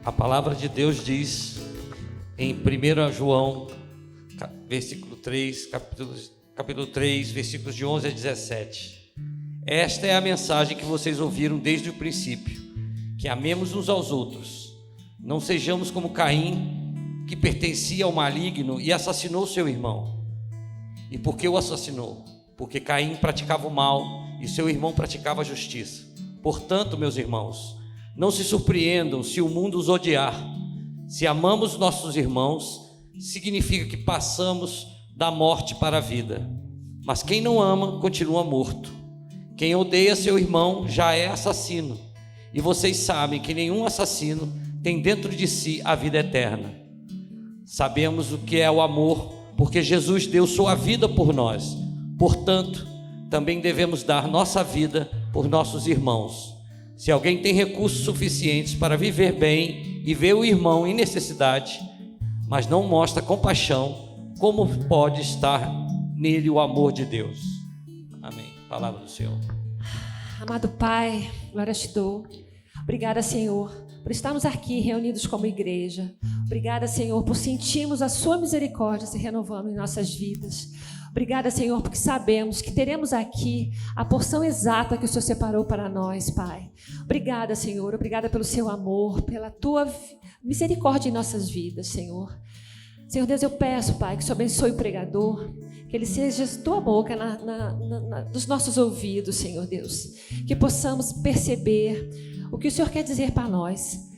A palavra de Deus diz em 1 João, versículo 3, capítulo 3, versículos de 11 a 17. Esta é a mensagem que vocês ouviram desde o princípio, que amemos uns aos outros. Não sejamos como Caim, que pertencia ao maligno e assassinou seu irmão. E por que o assassinou? Porque Caim praticava o mal e seu irmão praticava a justiça. Portanto, meus irmãos, não se surpreendam se o mundo os odiar. Se amamos nossos irmãos, significa que passamos da morte para a vida. Mas quem não ama, continua morto. Quem odeia seu irmão já é assassino. E vocês sabem que nenhum assassino tem dentro de si a vida eterna. Sabemos o que é o amor, porque Jesus deu sua vida por nós. Portanto, também devemos dar nossa vida por nossos irmãos. Se alguém tem recursos suficientes para viver bem e ver o irmão em necessidade, mas não mostra compaixão, como pode estar nele o amor de Deus? Amém. Palavra do Senhor. Amado Pai, glória te dou. Obrigada, Senhor, por estarmos aqui reunidos como igreja. Obrigada, Senhor, por sentirmos a sua misericórdia se renovando em nossas vidas. Obrigada, Senhor, porque sabemos que teremos aqui a porção exata que o Senhor separou para nós, Pai. Obrigada, Senhor, obrigada pelo seu amor, pela tua misericórdia em nossas vidas, Senhor. Senhor Deus, eu peço, Pai, que o Senhor abençoe o pregador, que ele seja tua boca dos nossos ouvidos, Senhor Deus. Que possamos perceber o que o Senhor quer dizer para nós.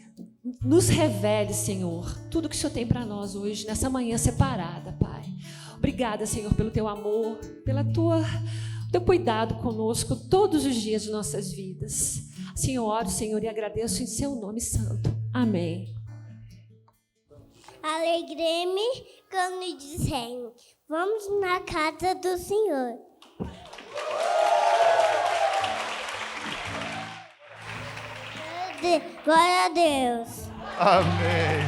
Nos revele, Senhor, tudo que o Senhor tem para nós hoje, nessa manhã separada, Pai. Obrigada, Senhor, pelo teu amor, pelo teu cuidado conosco todos os dias de nossas vidas. Assim eu oro, Senhor, e agradeço em seu nome santo. Amém. Alegrei-me quando disseram: vamos na casa do Senhor. Glória a Deus. Amém.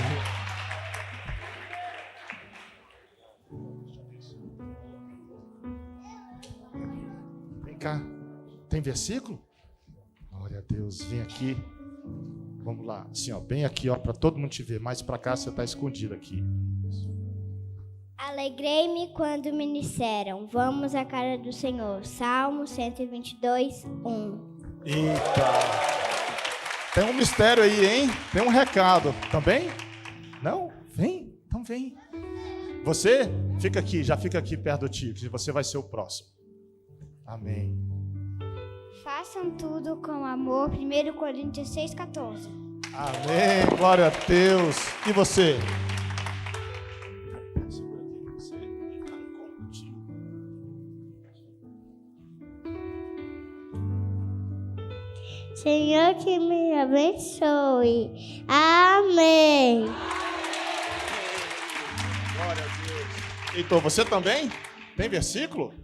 Vem cá. Tem versículo? Glória a Deus. Vem aqui. Vamos lá. Assim, ó, bem aqui, ó, para todo mundo te ver. Mais para cá você está escondido aqui. Alegrei-me quando me disseram: vamos à casa do Senhor. Salmo 122, 1. Eita. Tem um mistério aí, hein? Tem um recado. Também? Não? Vem? Então vem. Você fica aqui, já fica aqui perto do tio, que você vai ser o próximo. Amém. Façam tudo com amor. 1 Coríntios 6,14. Amém. Glória a Deus. E você? Senhor, que me abençoe. Amém. Glória a Deus. Heitor, você também? Tem versículo?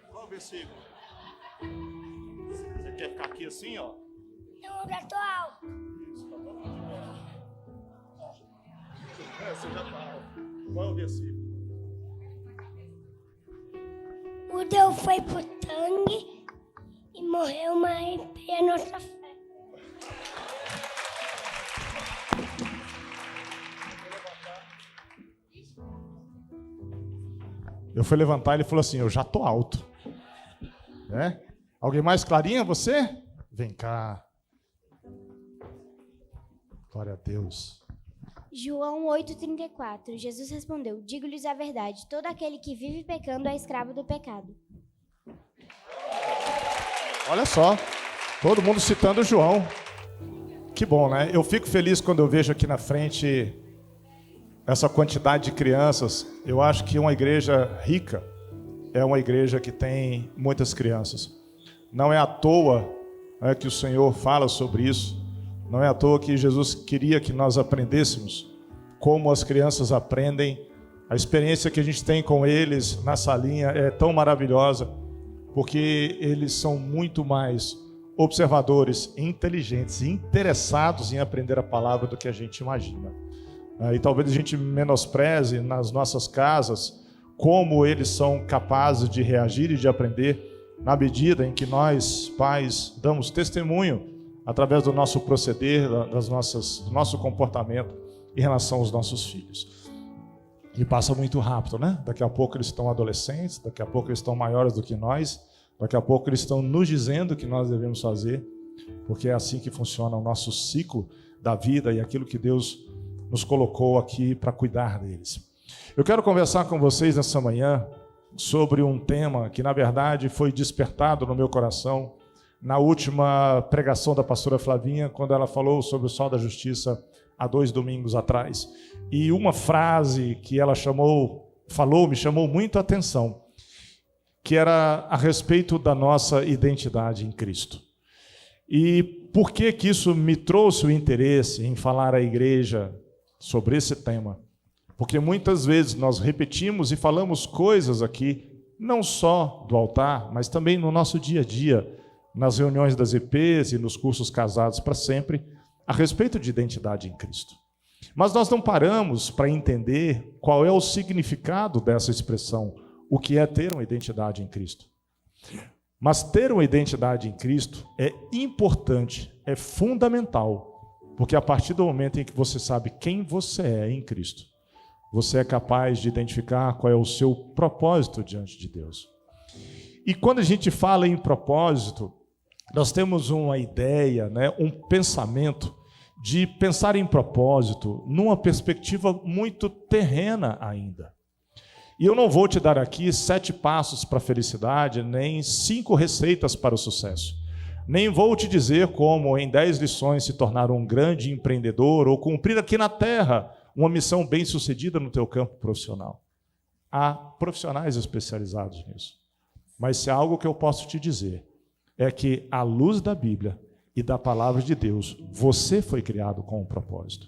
Qual versículo? Você quer ficar aqui assim, ó? Eu já tô alto. Você já tá alto. Qual é o versículo? O Deus foi pro tangue e morreu, mas é a nossa fé. Eu fui levantar e ele falou assim: eu já tô alto. É? Alguém mais clarinha? Você? Vem cá. Glória a Deus. João 8,34. Jesus respondeu: digo-lhes a verdade, todo aquele que vive pecando é escravo do pecado. Olha só, todo mundo citando João. Que bom, né? Eu fico feliz quando eu vejo aqui na frente essa quantidade de crianças. Eu acho que uma igreja rica é uma igreja que tem muitas crianças. Não é à toa que o Senhor fala sobre isso. Não é à toa que Jesus queria que nós aprendêssemos como as crianças aprendem. A experiência que a gente tem com eles na salinha é tão maravilhosa, porque eles são muito mais observadores, inteligentes e interessados em aprender a palavra do que a gente imagina. E talvez a gente menospreze nas nossas casas como eles são capazes de reagir e de aprender, na medida em que nós, pais, damos testemunho através do nosso proceder, do nosso comportamento em relação aos nossos filhos. E passa muito rápido, né? Daqui a pouco eles estão adolescentes, daqui a pouco eles estão maiores do que nós, daqui a pouco eles estão nos dizendo o que nós devemos fazer, porque é assim que funciona o nosso ciclo da vida e aquilo que Deus nos colocou aqui para cuidar deles. Eu quero conversar com vocês nessa manhã sobre um tema que, na verdade, foi despertado no meu coração na última pregação da pastora Flavinha, quando ela falou sobre o Sol da Justiça há 2 domingos atrás. E uma frase que ela falou, me chamou muito a atenção, que era a respeito da nossa identidade em Cristo. E por que que isso me trouxe o interesse em falar à igreja sobre esse tema? Porque muitas vezes nós repetimos e falamos coisas aqui, não só do altar, mas também no nosso dia a dia, nas reuniões das EPs e nos cursos Casados para Sempre, a respeito de identidade em Cristo. Mas nós não paramos para entender qual é o significado dessa expressão, o que é ter uma identidade em Cristo. Mas ter uma identidade em Cristo é importante, é fundamental, porque a partir do momento em que você sabe quem você é em Cristo, você é capaz de identificar qual é o seu propósito diante de Deus. E quando a gente fala em propósito, nós temos uma ideia, né, um pensamento de pensar em propósito numa perspectiva muito terrena ainda. E eu não vou te dar aqui 7 passos para a felicidade, nem 5 receitas para o sucesso. Nem vou te dizer como em 10 lições se tornar um grande empreendedor ou cumprir aqui na terra uma missão bem-sucedida no teu campo profissional. Há profissionais especializados nisso. Mas se há algo que eu posso te dizer, é que, à luz da Bíblia e da palavra de Deus, você foi criado com um propósito.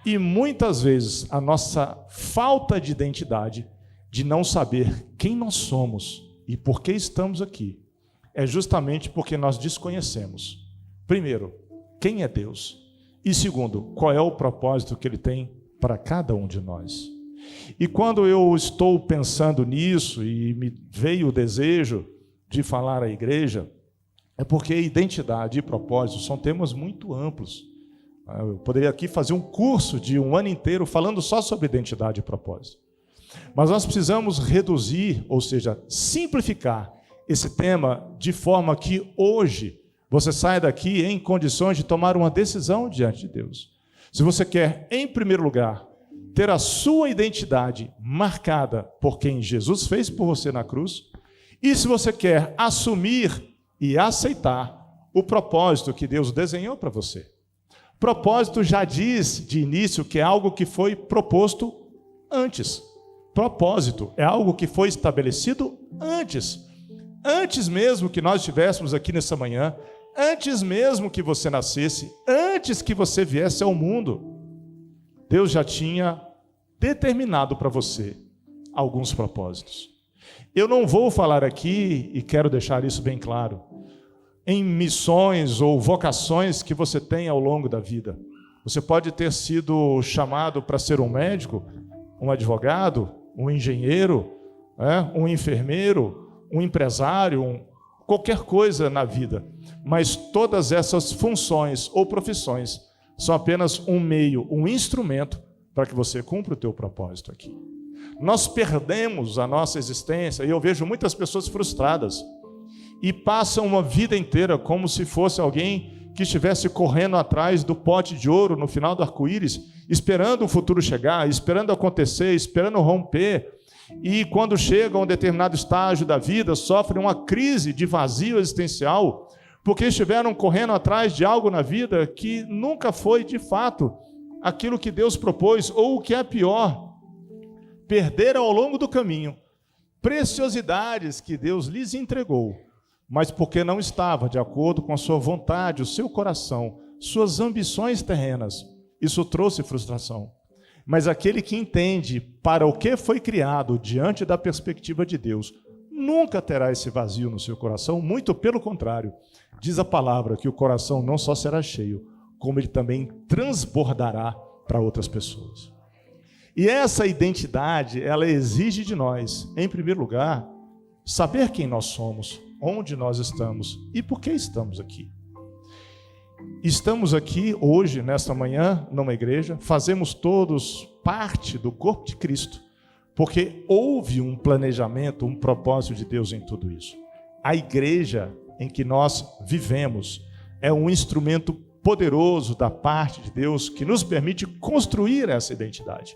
E muitas vezes a nossa falta de identidade, de não saber quem nós somos e por que estamos aqui, é justamente porque nós desconhecemos, primeiro, quem é Deus, e segundo, qual é o propósito que Ele tem para cada um de nós. E quando eu estou pensando nisso e me veio o desejo de falar à igreja, é porque identidade e propósito são temas muito amplos. Eu poderia aqui fazer um curso de 1 ano inteiro falando só sobre identidade e propósito. Mas nós precisamos reduzir, ou seja, simplificar esse tema de forma que hoje você saia daqui em condições de tomar uma decisão diante de Deus. Se você quer, em primeiro lugar, ter a sua identidade marcada por quem Jesus fez por você na cruz, e se você quer assumir e aceitar o propósito que Deus desenhou para você. Propósito já diz de início que é algo que foi proposto antes. Propósito é algo que foi estabelecido antes. Antes mesmo que nós estivéssemos aqui nessa manhã, antes mesmo que você nascesse, antes que você viesse ao mundo, Deus já tinha determinado para você alguns propósitos. Eu não vou falar aqui, e quero deixar isso bem claro, em missões ou vocações que você tem ao longo da vida. Você pode ter sido chamado para ser um médico, um advogado, um engenheiro, um enfermeiro, um empresário, qualquer coisa na vida. Mas todas essas funções ou profissões são apenas um meio, um instrumento para que você cumpra o teu propósito aqui. Nós perdemos a nossa existência, e eu vejo muitas pessoas frustradas, e passam uma vida inteira como se fosse alguém que estivesse correndo atrás do pote de ouro no final do arco-íris, esperando o futuro chegar, esperando acontecer, esperando romper, e quando chega a um determinado estágio da vida, sofrem uma crise de vazio existencial, porque estiveram correndo atrás de algo na vida que nunca foi, de fato, aquilo que Deus propôs, ou o que é pior, perderam ao longo do caminho preciosidades que Deus lhes entregou, mas porque não estava de acordo com a sua vontade, o seu coração, suas ambições terrenas. Isso trouxe frustração. Mas aquele que entende para o que foi criado diante da perspectiva de Deus, nunca terá esse vazio no seu coração, muito pelo contrário. Diz a palavra que o coração não só será cheio, como ele também transbordará para outras pessoas. E essa identidade, ela exige de nós, em primeiro lugar, saber quem nós somos, onde nós estamos e por que estamos aqui. estamos aqui hoje, nesta manhã, numa igreja, fazemos todos parte do corpo de Cristo, porque houve um planejamento, um propósito de Deus em tudo isso. A igreja em que nós vivemos é um instrumento poderoso da parte de Deus que nos permite construir essa identidade.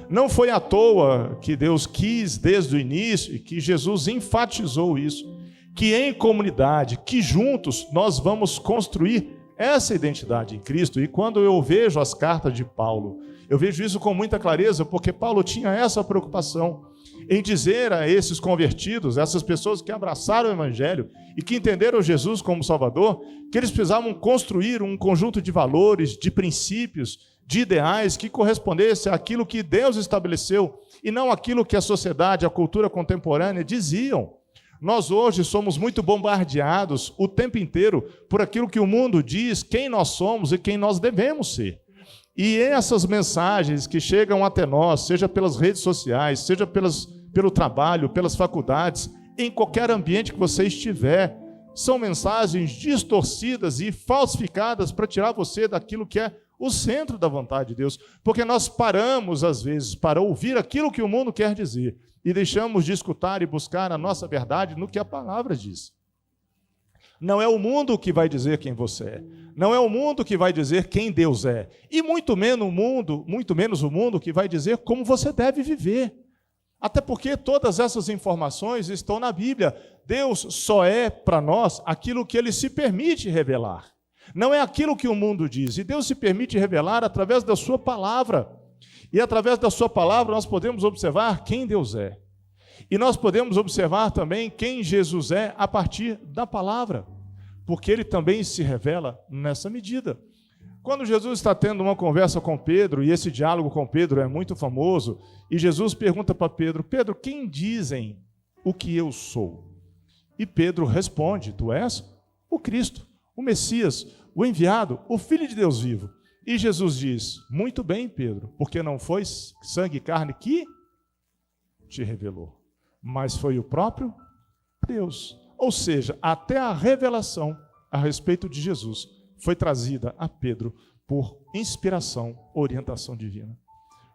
Não foi à toa que Deus quis desde o início e que Jesus enfatizou isso, que em comunidade, que juntos nós vamos construir essa identidade em Cristo. E quando eu vejo as cartas de Paulo, eu vejo isso com muita clareza, porque Paulo tinha essa preocupação em dizer a esses convertidos, essas pessoas que abraçaram o Evangelho e que entenderam Jesus como Salvador, que eles precisavam construir um conjunto de valores, de princípios, de ideais que correspondesse àquilo que Deus estabeleceu e não aquilo que a sociedade, a cultura contemporânea diziam. Nós hoje somos muito bombardeados o tempo inteiro por aquilo que o mundo diz, quem nós somos e quem nós devemos ser. E essas mensagens que chegam até nós, seja pelas redes sociais, seja pelo trabalho, pelas faculdades, em qualquer ambiente que você estiver, são mensagens distorcidas e falsificadas para tirar você daquilo que é o centro da vontade de Deus. Porque nós paramos, às vezes, para ouvir aquilo que o mundo quer dizer e deixamos de escutar e buscar a nossa verdade no que a palavra diz. Não é o mundo que vai dizer quem você é. Não é o mundo que vai dizer quem Deus é. E muito menos o mundo que vai dizer como você deve viver. Até porque todas essas informações estão na Bíblia. Deus só é para nós aquilo que Ele se permite revelar. Não é aquilo que o mundo diz. E Deus se permite revelar através da sua palavra. E através da sua palavra nós podemos observar quem Deus é. E nós podemos observar também quem Jesus é a partir da palavra, porque ele também se revela nessa medida. Quando Jesus está tendo uma conversa com Pedro, e esse diálogo com Pedro é muito famoso, e Jesus pergunta para Pedro: Pedro, quem dizem o que eu sou? E Pedro responde: tu és o Cristo, o Messias, o enviado, o Filho de Deus vivo. E Jesus diz: muito bem, Pedro, porque não foi sangue e carne que te revelou, mas foi o próprio Deus. Ou seja, até a revelação a respeito de Jesus foi trazida a Pedro por inspiração, orientação divina.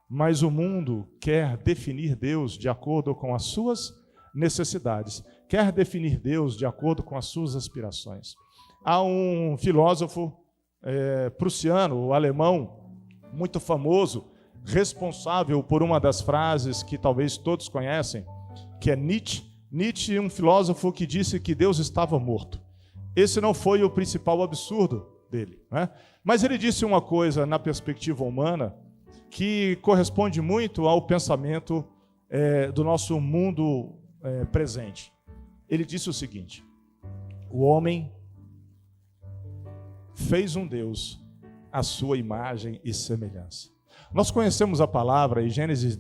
Mas o mundo quer definir Deus de acordo com as suas necessidades, quer definir Deus de acordo com as suas aspirações. Há um filósofo prussiano, o alemão, muito famoso, responsável por uma das frases que talvez todos conhecem, que é Nietzsche. Nietzsche, um filósofo que disse que Deus estava morto. Esse não foi o principal absurdo dele, né? Mas ele disse uma coisa na perspectiva humana que corresponde muito ao pensamento do nosso mundo presente. Ele disse o seguinte: o homem fez um Deus à sua imagem e semelhança. Nós conhecemos a palavra e Gênesis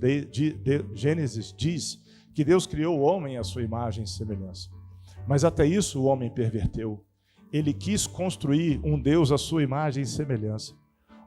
diz que Deus criou o homem à sua imagem e semelhança. Mas até isso o homem perverteu. Ele quis construir um Deus à sua imagem e semelhança.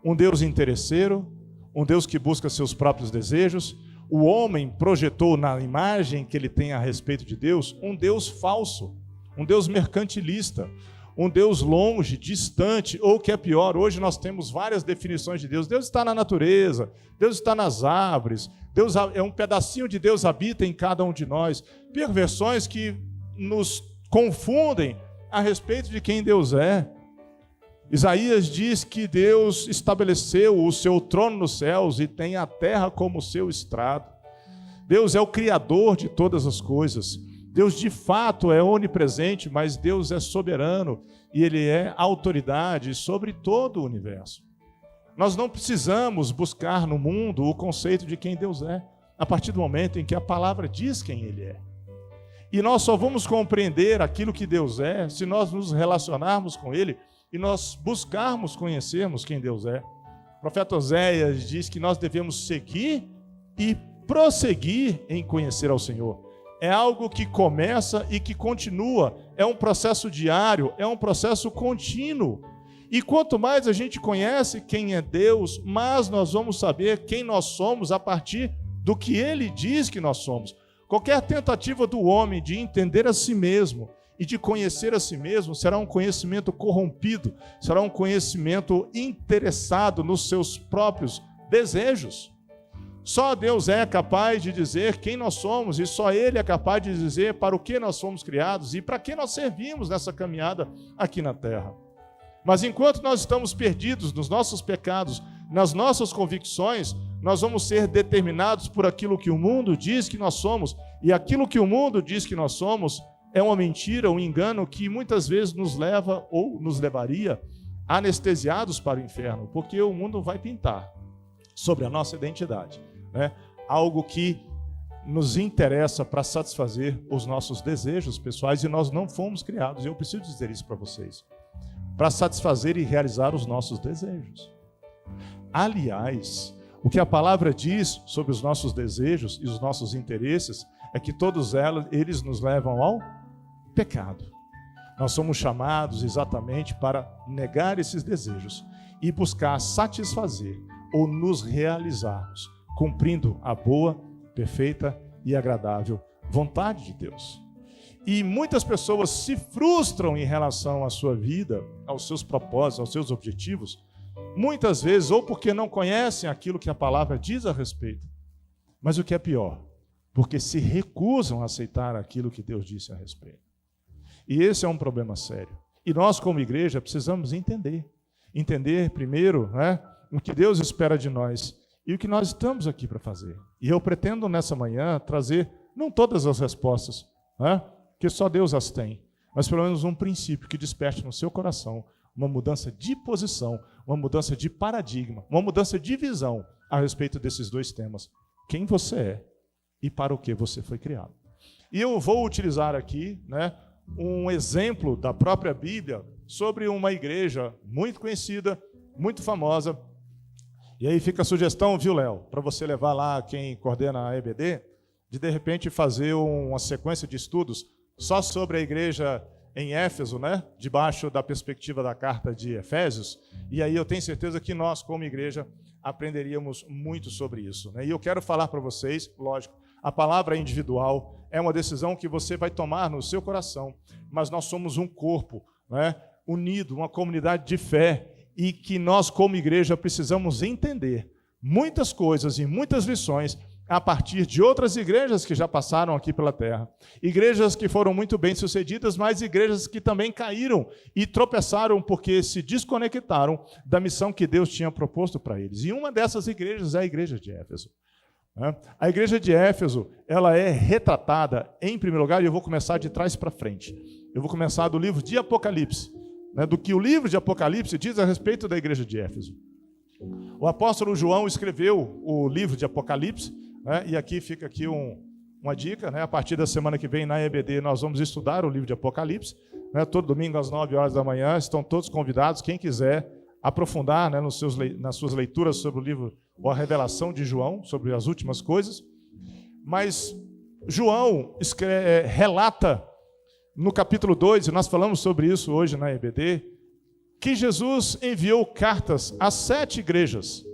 Um Deus interesseiro, um Deus que busca seus próprios desejos. O homem projetou na imagem que ele tem a respeito de Deus um Deus falso, um Deus mercantilista, um Deus longe, distante, ou que é pior, hoje nós temos várias definições de Deus. Deus está na natureza, Deus está nas árvores, Deus é um pedacinho de Deus habita em cada um de nós. Perversões que nos confundem a respeito de quem Deus é. Isaías diz que Deus estabeleceu o seu trono nos céus e tem a terra como seu estrado. Deus é o criador de todas as coisas. Deus de fato é onipresente, mas Deus é soberano e Ele é autoridade sobre todo o universo. Nós não precisamos buscar no mundo o conceito de quem Deus é, a partir do momento em que a palavra diz quem Ele é. E nós só vamos compreender aquilo que Deus é se nós nos relacionarmos com Ele e nós buscarmos conhecermos quem Deus é. O profeta Oséias diz que nós devemos seguir e prosseguir em conhecer ao Senhor. É algo que começa e que continua, é um processo diário, é um processo contínuo. E quanto mais a gente conhece quem é Deus, mais nós vamos saber quem nós somos a partir do que Ele diz que nós somos. Qualquer tentativa do homem de entender a si mesmo e de conhecer a si mesmo será um conhecimento corrompido, será um conhecimento interessado nos seus próprios desejos. Só Deus é capaz de dizer quem nós somos e só Ele é capaz de dizer para o que nós fomos criados e para que nós servimos nessa caminhada aqui na terra. Mas enquanto nós estamos perdidos nos nossos pecados, nas nossas convicções, nós vamos ser determinados por aquilo que o mundo diz que nós somos, e aquilo que o mundo diz que nós somos é uma mentira, um engano que muitas vezes nos leva ou nos levaria anestesiados para o inferno, porque o mundo vai pintar sobre a nossa identidade, né? Algo que nos interessa para satisfazer os nossos desejos pessoais, e nós não fomos criados, e eu preciso dizer isso para vocês, para satisfazer e realizar os nossos desejos. Aliás, o que a palavra diz sobre os nossos desejos e os nossos interesses é que todos eles nos levam ao pecado. Nós somos chamados exatamente para negar esses desejos e buscar satisfazer ou nos realizarmos, cumprindo a boa, perfeita e agradável vontade de Deus. E muitas pessoas se frustram em relação à sua vida, aos seus propósitos, aos seus objetivos, muitas vezes ou porque não conhecem aquilo que a palavra diz a respeito, mas o que é pior, porque se recusam a aceitar aquilo que Deus disse a respeito. E esse é um problema sério. E nós, como igreja, precisamos entender primeiro, né, o que Deus espera de nós e o que nós estamos aqui para fazer. E eu pretendo nessa manhã trazer, não todas as respostas, né, que só Deus as tem, mas pelo menos um princípio que desperte no seu coração uma mudança de posição, uma mudança de paradigma, uma mudança de visão a respeito desses dois temas. Quem você é e para o que você foi criado. E eu vou utilizar aqui, né, um exemplo da própria Bíblia sobre uma igreja muito conhecida, muito famosa. E aí fica a sugestão, viu, Léo, para você levar lá quem coordena a EBD, de repente fazer uma sequência de estudos só sobre a igreja em Éfeso, né? Debaixo da perspectiva da carta de Efésios, e aí eu tenho certeza que nós, como igreja, aprenderíamos muito sobre isso, né? E eu quero falar para vocês, lógico, a palavra individual é uma decisão que você vai tomar no seu coração, mas nós somos um corpo, né? Unido, uma comunidade de fé, e que nós, como igreja, precisamos entender muitas coisas e muitas lições a partir de outras igrejas que já passaram aqui pela terra. Igrejas que foram muito bem sucedidas, mas igrejas que também caíram e tropeçaram porque se desconectaram da missão que Deus tinha proposto para eles. E uma dessas igrejas é a igreja de Éfeso. A igreja de Éfeso, ela é retratada, em primeiro lugar, e eu vou começar de trás para frente. Eu vou começar do livro de Apocalipse, né, do que o livro de Apocalipse diz a respeito da igreja de Éfeso. O apóstolo João escreveu o livro de Apocalipse, né, e aqui fica aqui uma dica, né, a partir da semana que vem na EBD nós vamos estudar o livro de Apocalipse, né, todo domingo às 9 horas da manhã, estão todos convidados, quem quiser aprofundar, né, nas suas leituras sobre o livro, ou a revelação de João, sobre as últimas coisas. Mas João relata no capítulo 2, e nós falamos sobre isso hoje na EBD, que Jesus enviou cartas a 7 igrejas.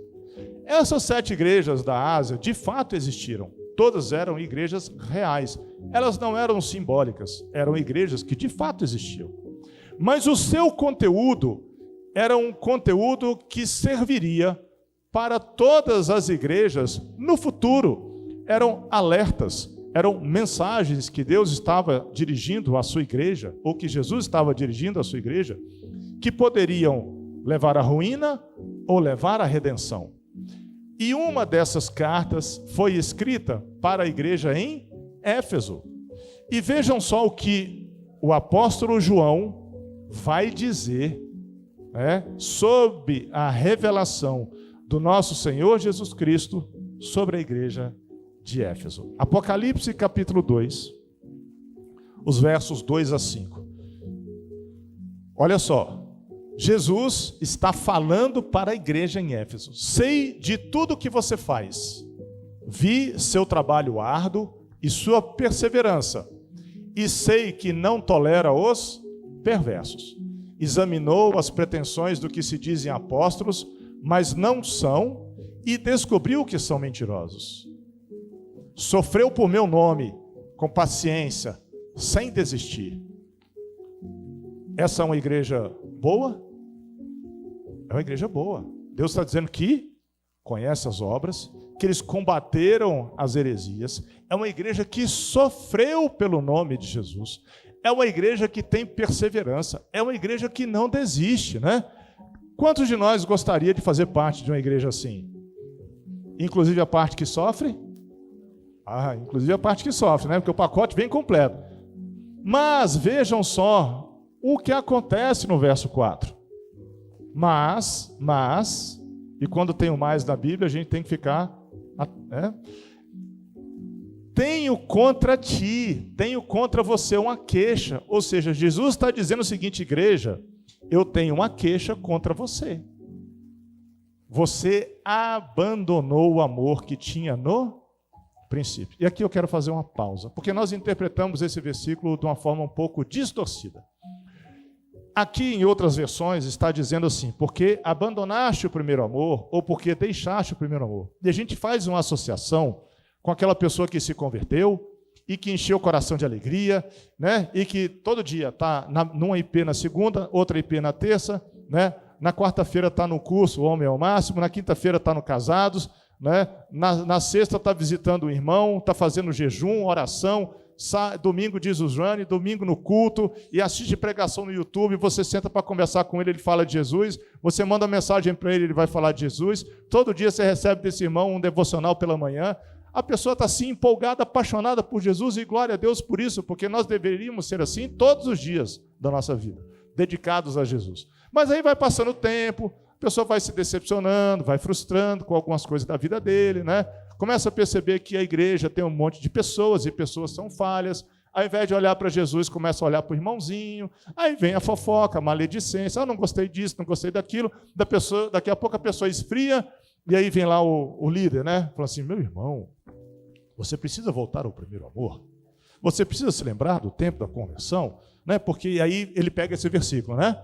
Essas 7 igrejas da Ásia, de fato, existiram. Todas eram igrejas reais. Elas não eram simbólicas, eram igrejas que de fato existiam. Mas o seu conteúdo era um conteúdo que serviria para todas as igrejas no futuro. Eram alertas, eram mensagens que Deus estava dirigindo à sua igreja, ou que Jesus estava dirigindo à sua igreja, que poderiam levar à ruína ou levar à redenção. E uma dessas cartas foi escrita para a igreja em Éfeso. E vejam só o que o apóstolo João vai dizer, né, sobre a revelação do nosso Senhor Jesus Cristo sobre a igreja de Éfeso. Apocalipse capítulo 2, os versos 2 a 5. Olha só. Jesus está falando para a igreja em Éfeso. Sei de tudo que você faz. Vi seu trabalho árduo e sua perseverança. E sei que não tolera os perversos. Examinou as pretensões do que se dizem apóstolos, mas não são, e descobriu que são mentirosos. Sofreu por meu nome, com paciência, sem desistir. Essa é uma igreja boa? É uma igreja boa. Deus está dizendo que conhece as obras, que eles combateram as heresias. É uma igreja que sofreu pelo nome de Jesus. É uma igreja que tem perseverança. É uma igreja que não desiste, né? Quantos de nós gostaria de fazer parte de uma igreja assim? Inclusive a parte que sofre? Inclusive a parte que sofre, né? Porque o pacote vem completo. Mas vejam só o que acontece no verso 4. Mas, e quando tem o mais na Bíblia, a gente tem que ficar... Tenho contra ti, tenho contra você uma queixa. Ou seja, Jesus está dizendo o seguinte, igreja, eu tenho uma queixa contra você. Você abandonou o amor que tinha no princípio. E aqui eu quero fazer uma pausa, porque nós interpretamos esse versículo de uma forma um pouco distorcida. Aqui em outras versões está dizendo assim, porque abandonaste o primeiro amor, ou porque deixaste o primeiro amor. E a gente faz uma associação com aquela pessoa que se converteu e que encheu o coração de alegria, né? E que todo dia está numa IP na segunda, outra IP na terça, né? Na quarta-feira está no curso O Homem é o Máximo, na quinta-feira está no Casados, né? Na sexta está visitando o irmão, está fazendo jejum, oração, domingo diz o Joane, domingo no culto, e assiste pregação no YouTube, você senta para conversar com ele, ele fala de Jesus, você manda mensagem para ele, ele vai falar de Jesus, todo dia você recebe desse irmão um devocional pela manhã, a pessoa está assim empolgada, apaixonada por Jesus, e glória a Deus por isso, porque nós deveríamos ser assim todos os dias da nossa vida, dedicados a Jesus. Mas aí vai passando o tempo, a pessoa vai se decepcionando, vai frustrando com algumas coisas da vida dele, né? Começa a perceber que a igreja tem um monte de pessoas, e pessoas são falhas. Ao invés de olhar para Jesus, começa a olhar para o irmãozinho. Aí vem a fofoca, a maledicência. Não gostei disso, não gostei daquilo. Daqui a pouco a pessoa esfria, e aí vem lá o líder, né? Fala assim, meu irmão, você precisa voltar ao primeiro amor. Você precisa se lembrar do tempo da conversão, né? Porque aí ele pega esse versículo, né?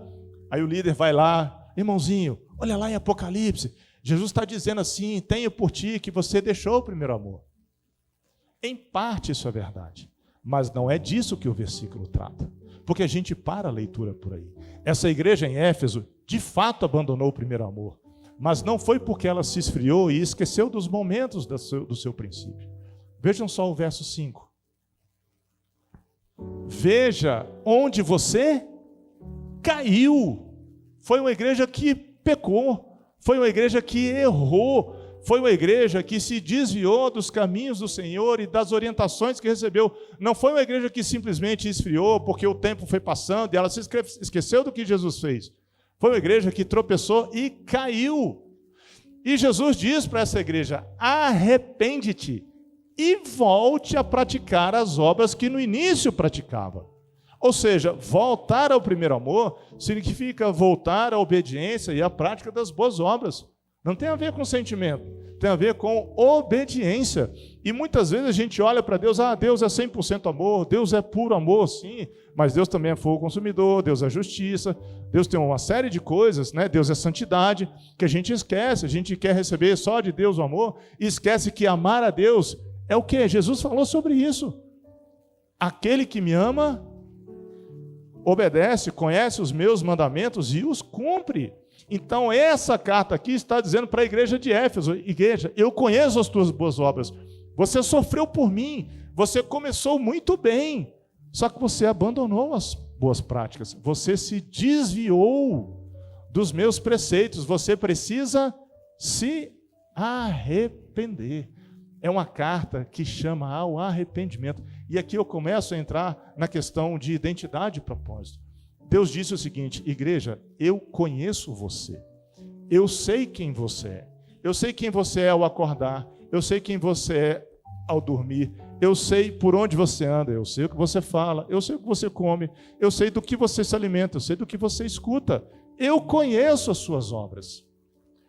Aí o líder vai lá, irmãozinho, olha lá em Apocalipse, Jesus está dizendo assim, tenho por ti que você deixou o primeiro amor. Em parte isso é verdade, mas não é disso que o versículo trata, porque a gente para a leitura por aí. Essa igreja em Éfeso, de fato, abandonou o primeiro amor, mas não foi porque ela se esfriou e esqueceu dos momentos do seu princípio. Vejam só o verso 5. Veja onde você caiu. Foi uma igreja que pecou. Foi uma igreja que errou, foi uma igreja que se desviou dos caminhos do Senhor e das orientações que recebeu. Não foi uma igreja que simplesmente esfriou porque o tempo foi passando e ela se esqueceu do que Jesus fez. Foi uma igreja que tropeçou e caiu. E Jesus diz para essa igreja, arrepende-te e volte a praticar as obras que no início praticava. Ou seja, voltar ao primeiro amor significa voltar à obediência e à prática das boas obras. Não tem a ver com sentimento, tem a ver com obediência. E muitas vezes a gente olha para Deus, Deus é 100% amor, Deus é puro amor, sim, mas Deus também é fogo consumidor, Deus é justiça, Deus tem uma série de coisas, né? Deus é santidade, que a gente esquece, a gente quer receber só de Deus o amor, e esquece que amar a Deus é o quê? Jesus falou sobre isso. Aquele que me ama obedece, conhece os meus mandamentos e os cumpre. Então essa carta aqui está dizendo para a igreja de Éfeso, igreja, eu conheço as tuas boas obras, você sofreu por mim, você começou muito bem, só que você abandonou as boas práticas, você se desviou dos meus preceitos, você precisa se arrepender. É uma carta que chama ao arrependimento. E aqui eu começo a entrar na questão de identidade e propósito. Deus disse o seguinte, igreja, eu conheço você. Eu sei quem você é. Eu sei quem você é ao acordar. Eu sei quem você é ao dormir. Eu sei por onde você anda. Eu sei o que você fala. Eu sei o que você come. Eu sei do que você se alimenta. Eu sei do que você escuta. Eu conheço as suas obras.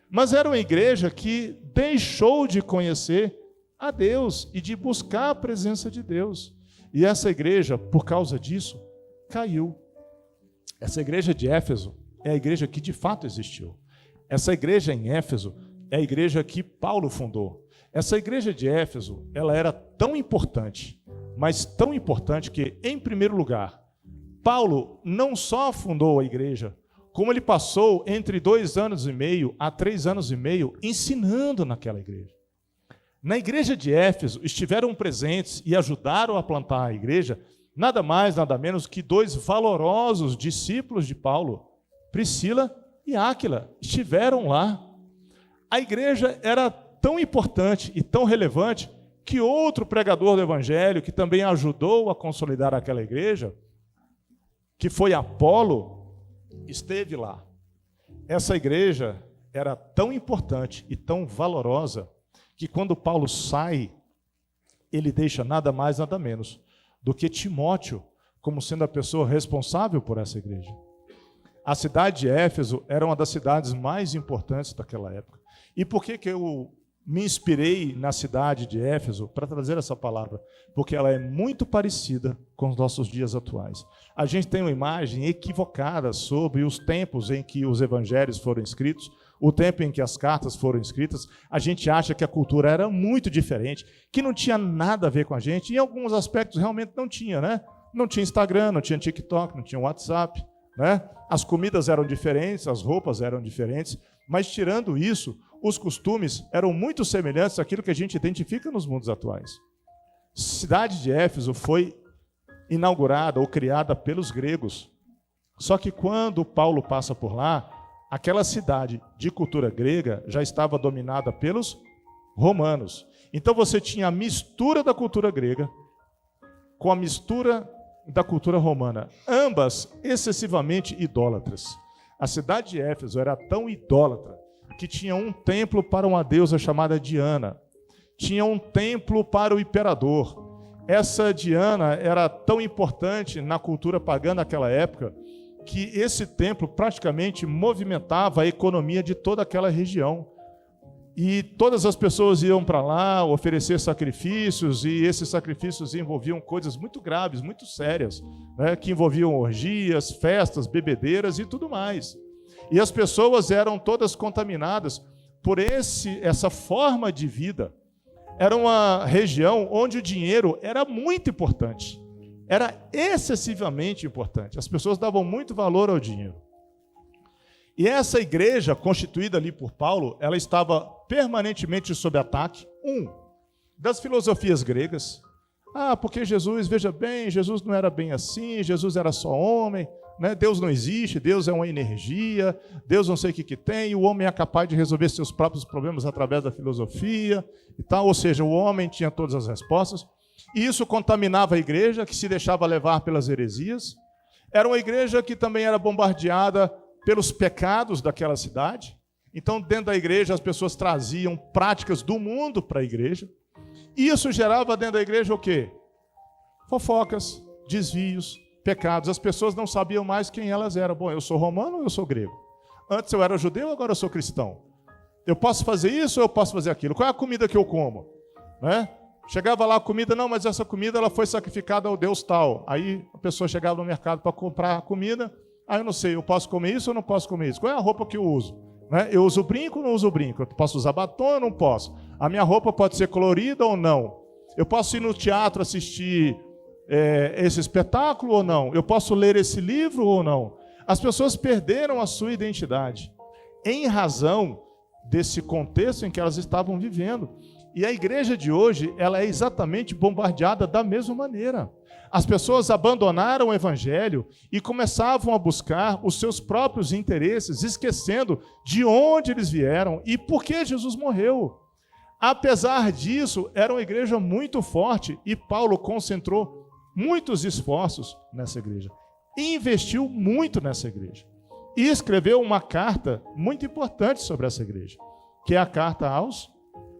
Mas era uma igreja que deixou de conhecer a Deus e de buscar a presença de Deus. E essa igreja, por causa disso, caiu. Essa igreja de Éfeso é a igreja que de fato existiu. Essa igreja em Éfeso é a igreja que Paulo fundou. Essa igreja de Éfeso, ela era tão importante, mas tão importante que, em primeiro lugar, Paulo não só fundou a igreja, como ele passou entre 2 anos e meio a 3 anos e meio ensinando naquela igreja. Na igreja de Éfeso estiveram presentes e ajudaram a plantar a igreja nada mais, nada menos que 2 valorosos discípulos de Paulo, Priscila e Áquila, estiveram lá. A igreja era tão importante e tão relevante que outro pregador do evangelho, que também ajudou a consolidar aquela igreja, que foi Apolo, esteve lá. Essa igreja era tão importante e tão valorosa que quando Paulo sai, ele deixa nada mais, nada menos do que Timóteo como sendo a pessoa responsável por essa igreja. A cidade de Éfeso era uma das cidades mais importantes daquela época. E por que eu me inspirei na cidade de Éfeso para trazer essa palavra? Porque ela é muito parecida com os nossos dias atuais. A gente tem uma imagem equivocada sobre os tempos em que os evangelhos foram escritos, o tempo em que as cartas foram escritas. A gente acha que a cultura era muito diferente, que não tinha nada a ver com a gente. Em alguns aspectos realmente não tinha, né? Não tinha Instagram, não tinha TikTok, não tinha WhatsApp, né? As comidas eram diferentes, as roupas eram diferentes, mas tirando isso, os costumes eram muito semelhantes àquilo que a gente identifica nos mundos atuais. A cidade de Éfeso foi inaugurada ou criada pelos gregos. Só que quando Paulo passa por lá, aquela cidade de cultura grega já estava dominada pelos romanos. Então você tinha a mistura da cultura grega com a mistura da cultura romana, ambas excessivamente idólatras. A cidade de Éfeso era tão idólatra que tinha um templo para uma deusa chamada Diana, tinha um templo para o imperador. Essa Diana era tão importante na cultura pagã daquela época que esse templo praticamente movimentava a economia de toda aquela região. E todas as pessoas iam para lá oferecer sacrifícios, e esses sacrifícios envolviam coisas muito graves, muito sérias, né, que envolviam orgias, festas, bebedeiras e tudo mais. E as pessoas eram todas contaminadas por essa forma de vida. Era uma região onde o dinheiro era muito importante, era excessivamente importante. As pessoas davam muito valor ao dinheiro. E essa igreja, constituída ali por Paulo, ela estava permanentemente sob ataque, das filosofias gregas. Porque Jesus, veja bem, Jesus não era bem assim, Jesus era só homem, né? Deus não existe, Deus é uma energia, Deus não sei o que tem, e o homem é capaz de resolver seus próprios problemas através da filosofia e tal. Ou seja, o homem tinha todas as respostas, e isso contaminava a igreja, que se deixava levar pelas heresias. Era uma igreja que também era bombardeada pelos pecados daquela cidade. Então, dentro da igreja, as pessoas traziam práticas do mundo para a igreja. E isso gerava dentro da igreja o quê? Fofocas, desvios, pecados. As pessoas não sabiam mais quem elas eram. Bom, eu sou romano ou eu sou grego? Antes eu era judeu, agora eu sou cristão. Eu posso fazer isso ou eu posso fazer aquilo? Qual é a comida que eu como? Né? Chegava lá a comida, não, mas essa comida ela foi sacrificada ao Deus tal. Aí a pessoa chegava no mercado para comprar a comida. Eu não sei, eu posso comer isso ou não posso comer isso? Qual é a roupa que eu uso? Né? Eu uso brinco ou não uso brinco? Eu posso usar batom ou não posso? A minha roupa pode ser colorida ou não? Eu posso ir no teatro assistir esse espetáculo ou não? Eu posso ler esse livro ou não? As pessoas perderam a sua identidade em razão desse contexto em que elas estavam vivendo. E a igreja de hoje, ela é exatamente bombardeada da mesma maneira. As pessoas abandonaram o evangelho e começavam a buscar os seus próprios interesses, esquecendo de onde eles vieram e por que Jesus morreu. Apesar disso, era uma igreja muito forte e Paulo concentrou muitos esforços nessa igreja. E investiu muito nessa igreja. E escreveu uma carta muito importante sobre essa igreja, que é a carta aos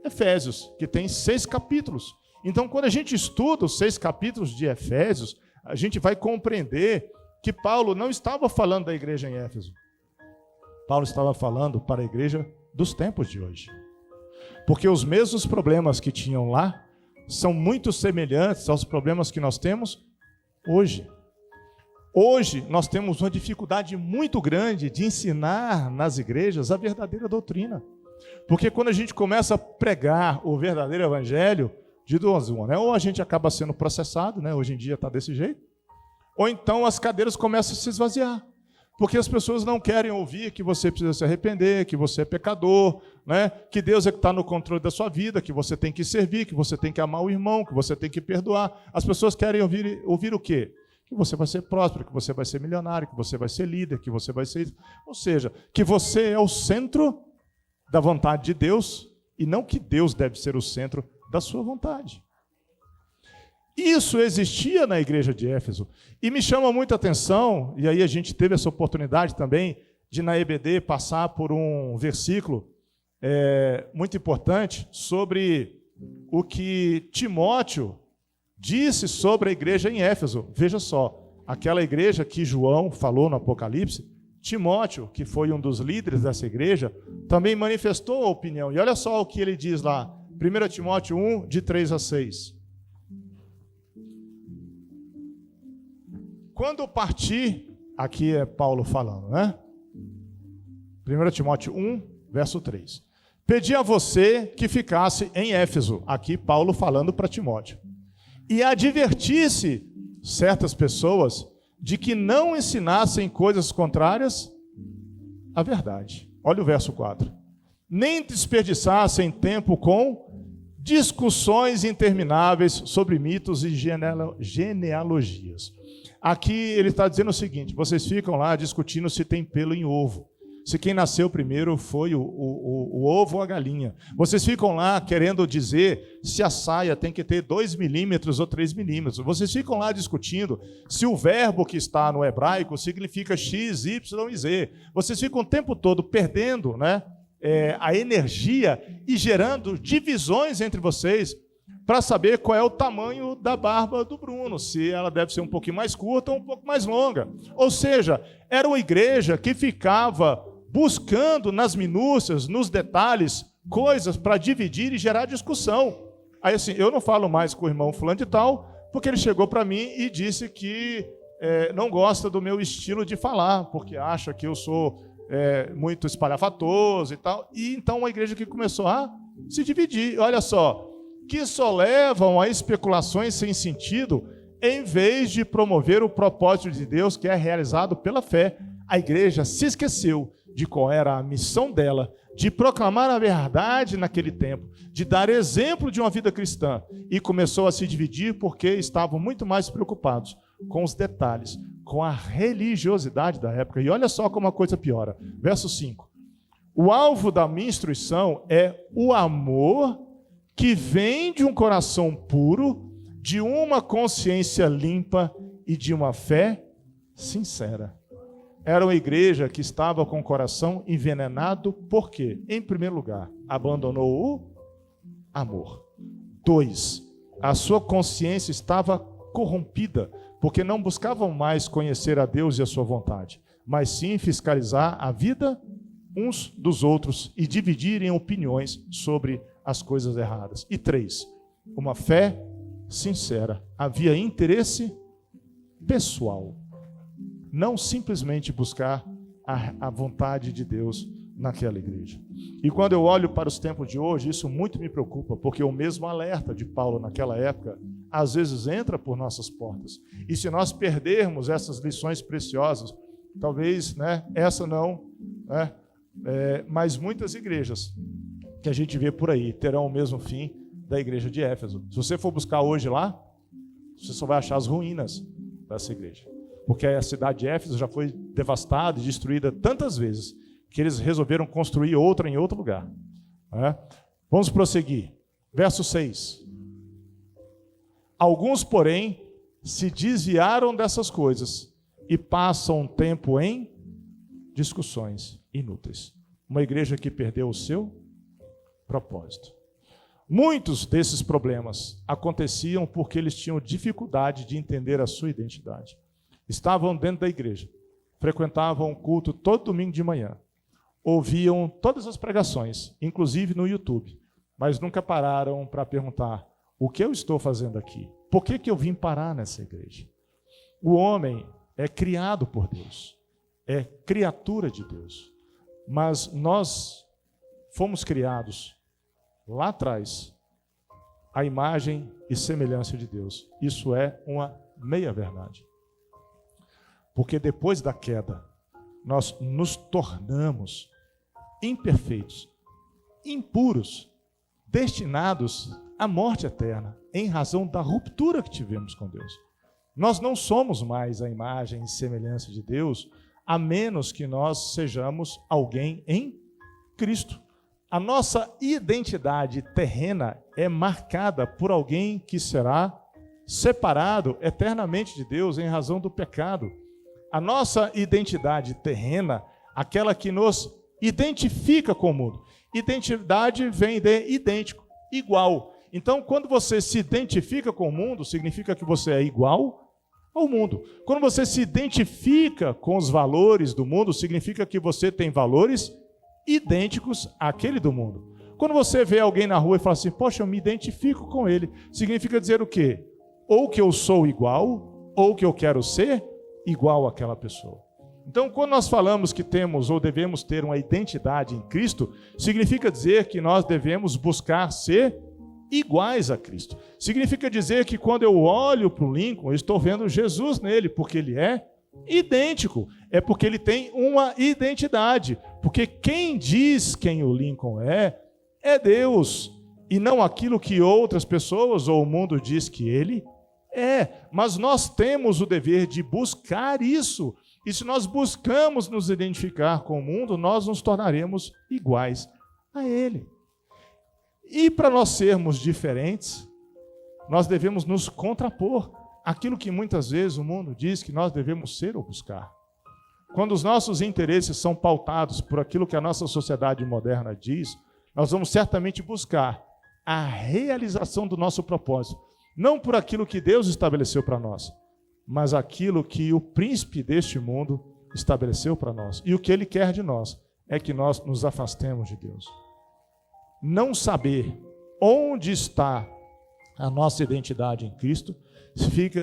Efésios, que tem 6 capítulos. Então, quando a gente estuda os 6 capítulos de Efésios, a gente vai compreender que Paulo não estava falando da igreja em Éfeso. Paulo estava falando para a igreja dos tempos de hoje. Porque os mesmos problemas que tinham lá são muito semelhantes aos problemas que nós temos hoje. Hoje, nós temos uma dificuldade muito grande de ensinar nas igrejas a verdadeira doutrina. Porque quando a gente começa a pregar o verdadeiro evangelho, de duas uma, né? Ou a gente acaba sendo processado, né? Hoje em dia está desse jeito, Ou então as cadeiras começam a se esvaziar. Porque as pessoas não querem ouvir que você precisa se arrepender, que você é pecador, né? Que Deus é que está no controle da sua vida, que você tem que servir, que você tem que amar o irmão, que você tem que perdoar. As pessoas querem ouvir o quê? Que você vai ser próspero, que você vai ser milionário, que você vai ser líder, que você vai ser... Ou seja, que você é o centro da vontade de Deus e não que Deus deve ser o centro da sua vontade. Isso existia na igreja de Éfeso. E me chama muita atenção, e aí a gente teve essa oportunidade também de, na EBD, passar por um versículo muito importante sobre o que Timóteo disse sobre a igreja em Éfeso. Veja só, aquela igreja que João falou no Apocalipse, Timóteo, que foi um dos líderes dessa igreja, também manifestou a opinião. E olha só o que ele diz lá, 1 Timóteo 1, de 3 a 6. Quando parti, aqui é Paulo falando, né? 1 Timóteo 1, verso 3. Pedi a você que ficasse em Éfeso, aqui Paulo falando para Timóteo, e advertisse certas pessoas de que não ensinassem coisas contrárias à verdade. Olha o verso 4. Nem desperdiçassem tempo com discussões intermináveis sobre mitos e genealogias. Aqui ele está dizendo o seguinte: vocês ficam lá discutindo se tem pelo em ovo, se quem nasceu primeiro foi o ovo ou a galinha. Vocês ficam lá querendo dizer se a saia tem que ter 2 milímetros ou 3 milímetros. Vocês ficam lá discutindo se o verbo que está no hebraico significa X, Y e Z. Vocês ficam o tempo todo perdendo, né, a energia e gerando divisões entre vocês para saber qual é o tamanho da barba do Bruno, se ela deve ser um pouquinho mais curta ou um pouco mais longa. Ou seja, era uma igreja que ficava buscando nas minúcias, nos detalhes, coisas para dividir e gerar discussão. Aí assim, eu não falo mais com o irmão fulano de tal, porque ele chegou para mim e disse que não gosta do meu estilo de falar, porque acha que eu sou muito espalhafatoso e tal. E então uma igreja que começou a se dividir. Olha só, que só levam a especulações sem sentido, em vez de promover o propósito de Deus que é realizado pela fé. A igreja se esqueceu de qual era a missão dela, de proclamar a verdade naquele tempo, de dar exemplo de uma vida cristã, e começou a se dividir porque estavam muito mais preocupados com os detalhes, com a religiosidade da época. E olha só como a coisa piora. Verso 5. O alvo da minha instrução é o amor que vem de um coração puro, de uma consciência limpa e de uma fé sincera. Era uma igreja que estava com o coração envenenado, por quê? Em primeiro lugar, abandonou o amor. 2, a sua consciência estava corrompida, porque não buscavam mais conhecer a Deus e a sua vontade, mas sim fiscalizar a vida uns dos outros e dividirem opiniões sobre as coisas erradas. E 3, uma fé sincera. Havia interesse pessoal, não simplesmente buscar a vontade de Deus naquela igreja. E quando eu olho para os tempos de hoje, isso muito me preocupa, porque o mesmo alerta de Paulo naquela época, às vezes entra por nossas portas. E se nós perdermos essas lições preciosas, talvez, né, essa não, né, mas muitas igrejas que a gente vê por aí terão o mesmo fim da igreja de Éfeso. Se você for buscar hoje lá, você só vai achar as ruínas dessa igreja. Porque a cidade de Éfeso já foi devastada e destruída tantas vezes que eles resolveram construir outra em outro lugar. Vamos prosseguir. Verso 6. Alguns, porém, se desviaram dessas coisas e passam tempo em discussões inúteis. Uma igreja que perdeu o seu propósito. Muitos desses problemas aconteciam porque eles tinham dificuldade de entender a sua identidade. Estavam dentro da igreja, frequentavam o culto todo domingo de manhã, ouviam todas as pregações, inclusive no YouTube, mas nunca pararam para perguntar: o que eu estou fazendo aqui? Por que eu vim parar nessa igreja? O homem é criado por Deus, é criatura de Deus, mas nós fomos criados lá atrás à imagem e semelhança de Deus. Isso é uma meia-verdade. Porque depois da queda, nós nos tornamos imperfeitos, impuros, destinados à morte eterna, em razão da ruptura que tivemos com Deus. Nós não somos mais a imagem e semelhança de Deus, a menos que nós sejamos alguém em Cristo. A nossa identidade terrena é marcada por alguém que será separado eternamente de Deus em razão do pecado. A nossa identidade terrena, aquela que nos identifica com o mundo. Identidade vem de idêntico, igual. Então, quando você se identifica com o mundo, significa que você é igual ao mundo. Quando você se identifica com os valores do mundo, significa que você tem valores idênticos àquele do mundo. Quando você vê alguém na rua e fala assim, poxa, eu me identifico com ele, significa dizer o quê? Ou que eu sou igual, ou que eu quero ser igual àquela pessoa. Então, quando nós falamos que temos ou devemos ter uma identidade em Cristo, significa dizer que nós devemos buscar ser iguais a Cristo. Significa dizer que quando eu olho para o Lincoln, eu estou vendo Jesus nele, porque ele é idêntico. É porque ele tem uma identidade. Porque quem diz quem o Lincoln é Deus, e não aquilo que outras pessoas ou o mundo diz que ele é. Mas nós temos o dever de buscar isso. E se nós buscamos nos identificar com o mundo, nós nos tornaremos iguais a ele. E para nós sermos diferentes, nós devemos nos contrapor àquilo que muitas vezes o mundo diz que nós devemos ser ou buscar. Quando os nossos interesses são pautados por aquilo que a nossa sociedade moderna diz, nós vamos certamente buscar a realização do nosso propósito, não por aquilo que Deus estabeleceu para nós, mas aquilo que o príncipe deste mundo estabeleceu para nós. E o que ele quer de nós é que nós nos afastemos de Deus. Não saber onde está a nossa identidade em Cristo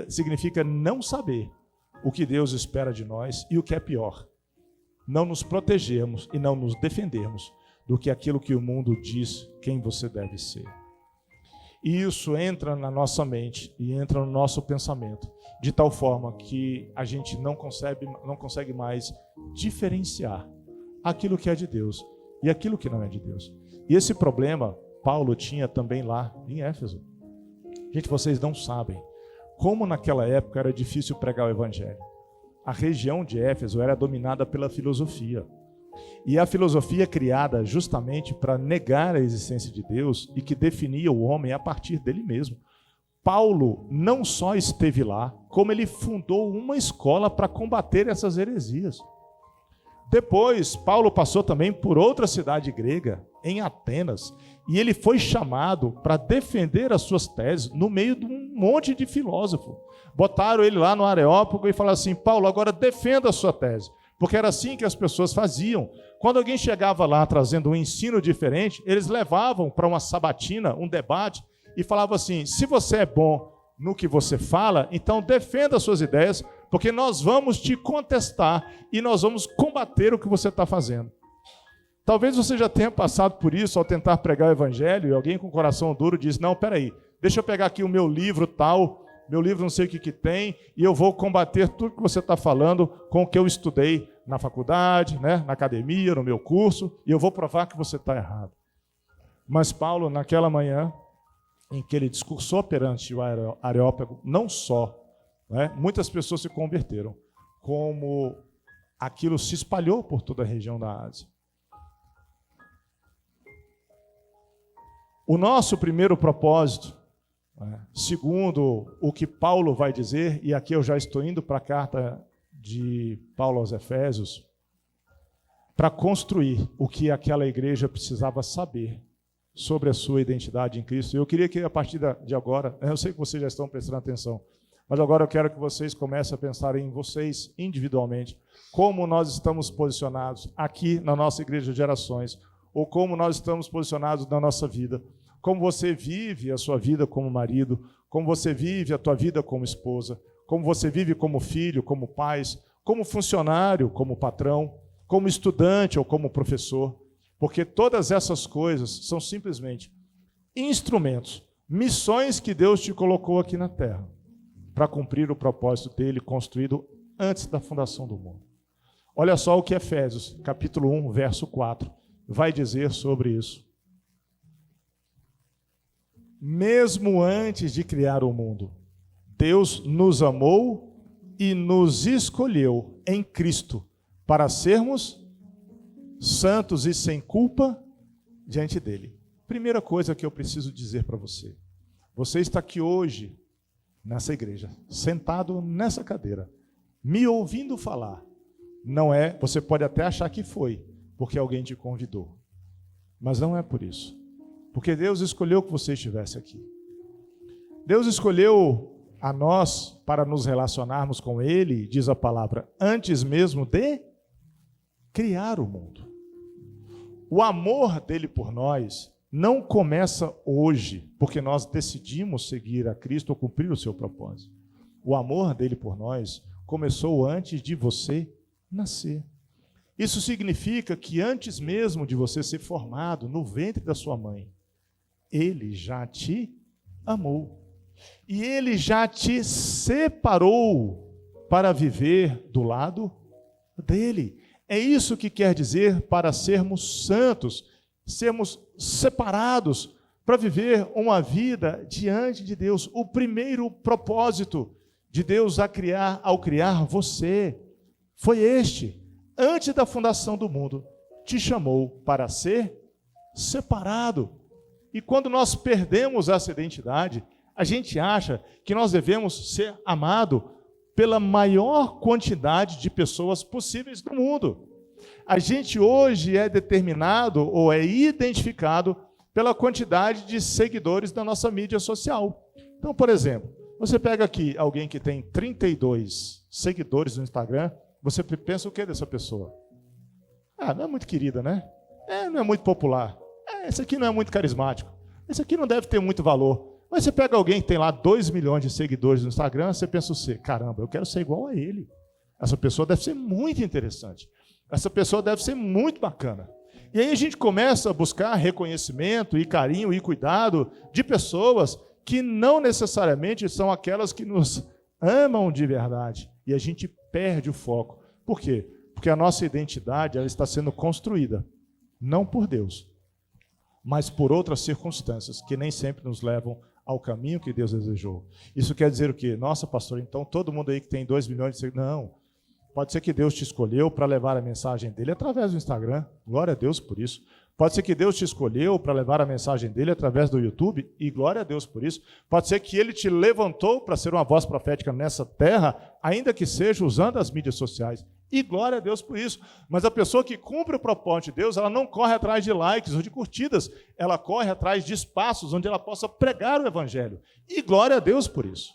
significa não saber o que Deus espera de nós e o que é pior, não nos protegermos e não nos defendermos do que aquilo que o mundo diz quem você deve ser. E isso entra na nossa mente e entra no nosso pensamento, de tal forma que a gente não consegue mais diferenciar aquilo que é de Deus e aquilo que não é de Deus. E esse problema Paulo tinha também lá em Éfeso. Gente, vocês não sabem como naquela época era difícil pregar o evangelho. A região de Éfeso era dominada pela filosofia. E a filosofia criada justamente para negar a existência de Deus e que definia o homem a partir dele mesmo. Paulo não só esteve lá, como ele fundou uma escola para combater essas heresias. Depois, Paulo passou também por outra cidade grega, em Atenas, e ele foi chamado para defender as suas teses no meio de um monte de filósofo. Botaram ele lá no Areópago e falaram assim, Paulo, agora defenda a sua tese. Porque era assim que as pessoas faziam. Quando alguém chegava lá trazendo um ensino diferente, eles levavam para uma sabatina, um debate, e falavam assim, se você é bom no que você fala, então defenda as suas ideias, porque nós vamos te contestar e nós vamos combater o que você está fazendo. Talvez você já tenha passado por isso ao tentar pregar o evangelho e alguém com o coração duro diz, não, peraí, deixa eu pegar aqui o meu livro tal, meu livro não sei o que tem, e eu vou combater tudo que você está falando com o que eu estudei na faculdade, né, na academia, no meu curso, e eu vou provar que você está errado. Mas Paulo, naquela manhã, em que ele discursou perante o Areópago, não só, né, muitas pessoas se converteram, como aquilo se espalhou por toda a região da Ásia. O nosso primeiro propósito, segundo o que Paulo vai dizer, e aqui eu já estou indo para a carta de Paulo aos Efésios, para construir o que aquela igreja precisava saber sobre a sua identidade em Cristo. Eu queria que a partir de agora, eu sei que vocês já estão prestando atenção, mas agora eu quero que vocês comecem a pensar em vocês individualmente, como nós estamos posicionados aqui na nossa igreja de gerações, ou como nós estamos posicionados na nossa vida, como você vive a sua vida como marido, como você vive a tua vida como esposa, como você vive como filho, como pai, como funcionário, como patrão, como estudante ou como professor, porque todas essas coisas são simplesmente instrumentos, missões que Deus te colocou aqui na terra, para cumprir o propósito dele construído antes da fundação do mundo. Olha só o que Efésios, capítulo 1, verso 4, vai dizer sobre isso. Mesmo antes de criar o mundo, Deus nos amou e nos escolheu em Cristo para sermos santos e sem culpa diante dele. Primeira coisa que eu preciso dizer para você. Você está aqui hoje, nessa igreja, sentado nessa cadeira, me ouvindo falar. Não é, você pode até achar que foi, porque alguém te convidou. Mas não é por isso. Porque Deus escolheu que você estivesse aqui. Deus escolheu a nós para nos relacionarmos com Ele, diz a palavra, antes mesmo de criar o mundo. O amor dele por nós não começa hoje, porque nós decidimos seguir a Cristo ou cumprir o seu propósito. O amor dele por nós começou antes de você nascer. Isso significa que antes mesmo de você ser formado no ventre da sua mãe, ele já te amou. E ele já te separou para viver do lado dele. É isso que quer dizer para sermos santos, sermos separados para viver uma vida diante de Deus. O primeiro propósito de Deus ao criar você foi este. Antes da fundação do mundo, te chamou para ser separado. E quando nós perdemos essa identidade, a gente acha que nós devemos ser amados pela maior quantidade de pessoas possíveis no mundo. A gente hoje é determinado ou é identificado pela quantidade de seguidores da nossa mídia social. Então, por exemplo, você pega aqui alguém que tem 32 seguidores no Instagram, você pensa o que dessa pessoa? Não é muito querida, né? Não é muito popular. Esse aqui não é muito carismático. Esse aqui não deve ter muito valor. Mas você pega alguém que tem lá 2 milhões de seguidores no Instagram, você pensa assim, caramba, eu quero ser igual a ele. Essa pessoa deve ser muito interessante. Essa pessoa deve ser muito bacana. E aí a gente começa a buscar reconhecimento e carinho e cuidado de pessoas que não necessariamente são aquelas que nos amam de verdade. E a gente perde o foco. Por quê? Porque a nossa identidade ela está sendo construída, não por Deus, mas por outras circunstâncias que nem sempre nos levam ao caminho que Deus desejou. Isso quer dizer o quê? Nossa, pastor, então todo mundo aí que tem 2 milhões de seguidores... Não. Pode ser que Deus te escolheu para levar a mensagem dele através do Instagram. Glória a Deus por isso. Pode ser que Deus te escolheu para levar a mensagem dele através do YouTube. E glória a Deus por isso. Pode ser que ele te levantou para ser uma voz profética nessa terra, ainda que seja usando as mídias sociais. E glória a Deus por isso. Mas a pessoa que cumpre o propósito de Deus, ela não corre atrás de likes ou de curtidas. Ela corre atrás de espaços onde ela possa pregar o evangelho. E glória a Deus por isso.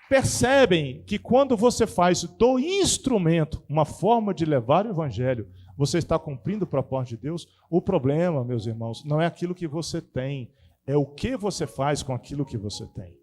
Percebem que quando você faz do instrumento uma forma de levar o evangelho, você está cumprindo o propósito de Deus? O problema, meus irmãos, não é aquilo que você tem, é o que você faz com aquilo que você tem.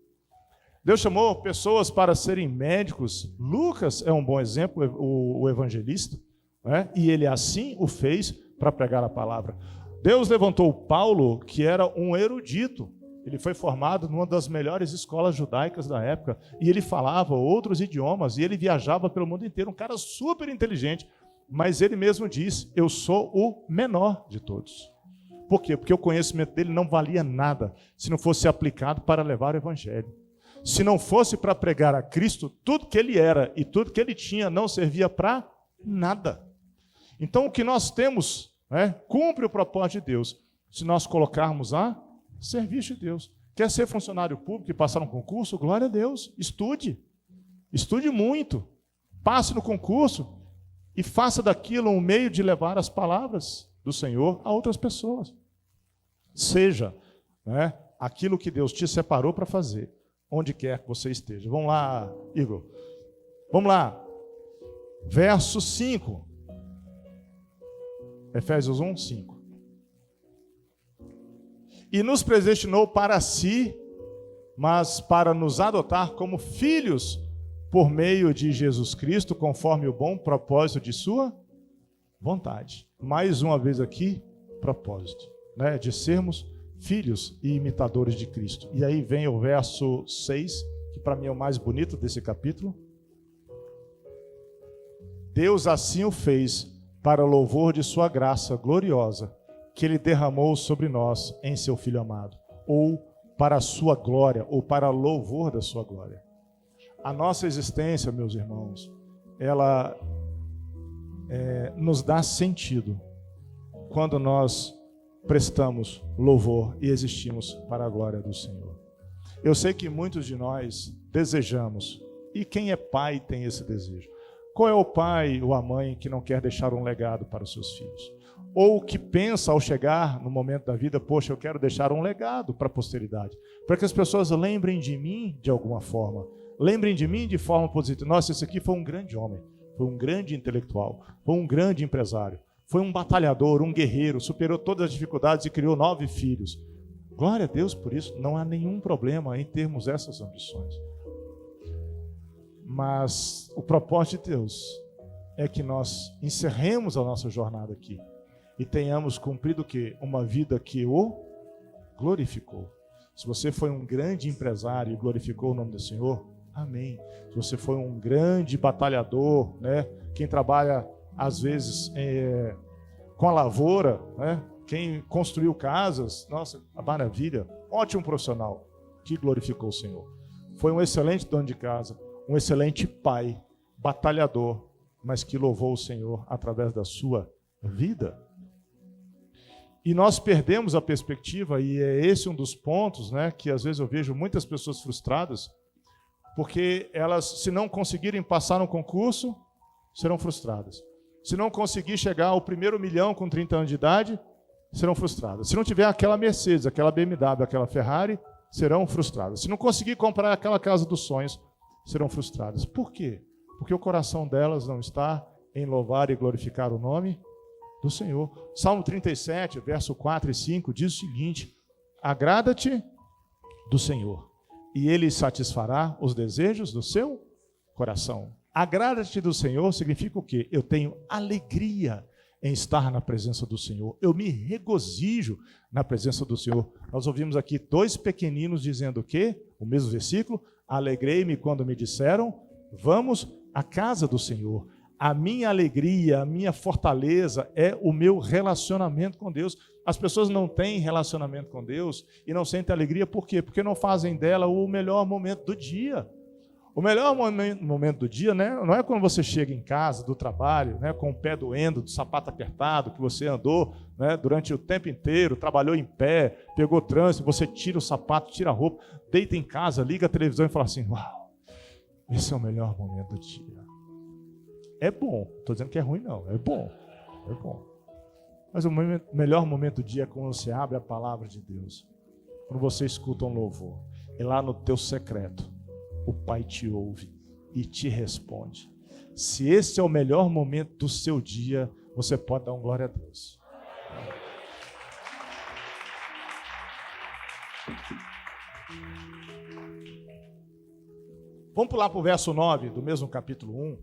Deus chamou pessoas para serem médicos. Lucas é um bom exemplo, o evangelista, né? E ele assim o fez para pregar a palavra. Deus levantou Paulo, que era um erudito. Ele foi formado numa das melhores escolas judaicas da época, e ele falava outros idiomas, e ele viajava pelo mundo inteiro, um cara super inteligente, mas ele mesmo diz, eu sou o menor de todos. Por quê? Porque o conhecimento dele não valia nada, se não fosse aplicado para levar o evangelho. Se não fosse para pregar a Cristo, tudo que ele era e tudo que ele tinha não servia para nada. Então o que nós temos, cumpre o propósito de Deus, se nós colocarmos a serviço de Deus. Quer ser funcionário público e passar no concurso? Glória a Deus. Estude. Estude muito. Passe no concurso e faça daquilo um meio de levar as palavras do Senhor a outras pessoas. Seja aquilo que Deus te separou para fazer, onde quer que você esteja. Vamos lá, Igor. Vamos lá. Verso 5. Efésios 1, 5. E nos predestinou para si, mas para nos adotar como filhos por meio de Jesus Cristo, conforme o bom propósito de sua vontade. Mais uma vez aqui, propósito, de sermos filhos e imitadores de Cristo. E aí vem o verso 6, que para mim é o mais bonito desse capítulo. Deus assim o fez para louvor de sua graça gloriosa, que ele derramou sobre nós em seu Filho amado, ou para a sua glória, ou para louvor da sua glória. A nossa existência, meus irmãos, ela nos dá sentido quando nós prestamos louvor e existimos para a glória do Senhor. Eu sei que muitos de nós desejamos, e quem é pai tem esse desejo. Qual é o pai ou a mãe que não quer deixar um legado para os seus filhos? Ou que pensa ao chegar no momento da vida, poxa, eu quero deixar um legado para a posteridade, para que as pessoas lembrem de mim de alguma forma, lembrem de mim de forma positiva. Nossa, esse aqui foi um grande homem, foi um grande intelectual, foi um grande empresário, foi um batalhador, um guerreiro, superou todas as dificuldades e criou 9 filhos. Glória a Deus por isso, não há nenhum problema em termos essas ambições. Mas o propósito de Deus é que nós encerremos a nossa jornada aqui e tenhamos cumprido o quê? Uma vida que o glorificou. Se você foi um grande empresário e glorificou o nome do Senhor, amém. Se você foi um grande batalhador, né? Quem trabalha às vezes com a lavoura, né? Quem construiu casas, nossa, a maravilha, ótimo profissional que glorificou o Senhor. Foi um excelente dono de casa, um excelente pai, batalhador, mas que louvou o Senhor através da sua vida. E nós perdemos a perspectiva, e é esse um dos pontos, né, que às vezes eu vejo muitas pessoas frustradas, porque elas, se não conseguirem passar no concurso, serão frustradas. Se não conseguir chegar ao primeiro milhão com 30 anos de idade, serão frustradas. Se não tiver aquela Mercedes, aquela BMW, aquela Ferrari, serão frustradas. Se não conseguir comprar aquela casa dos sonhos, serão frustradas. Por quê? Porque o coração delas não está em louvar e glorificar o nome do Senhor. Salmo 37, verso 4 e 5 diz o seguinte: agrada-te do Senhor, e Ele satisfará os desejos do seu coração. Agrada-te do Senhor significa o quê? Eu tenho alegria em estar na presença do Senhor. Eu me regozijo na presença do Senhor. Nós ouvimos aqui 2 pequeninos dizendo o quê? O mesmo versículo: alegrei-me quando me disseram, vamos à casa do Senhor. A minha alegria, a minha fortaleza é o meu relacionamento com Deus. As pessoas não têm relacionamento com Deus e não sentem alegria, por quê? Porque não fazem dela o melhor momento do dia. O melhor momento do dia, né, não é quando você chega em casa, do trabalho, né, com o pé doendo, do sapato apertado, que você andou, né, durante o tempo inteiro, trabalhou em pé, pegou trânsito, você tira o sapato, tira a roupa, deita em casa, liga a televisão e fala assim, uau, esse é o melhor momento do dia. É bom, estou dizendo que é ruim não, é bom, é bom. Mas o melhor momento do dia é quando você abre a palavra de Deus, quando você escuta um louvor, e lá no teu secreto, o Pai te ouve e te responde. Se esse é o melhor momento do seu dia, você pode dar um glória a Deus. Vamos pular para o verso 9 do mesmo capítulo 1.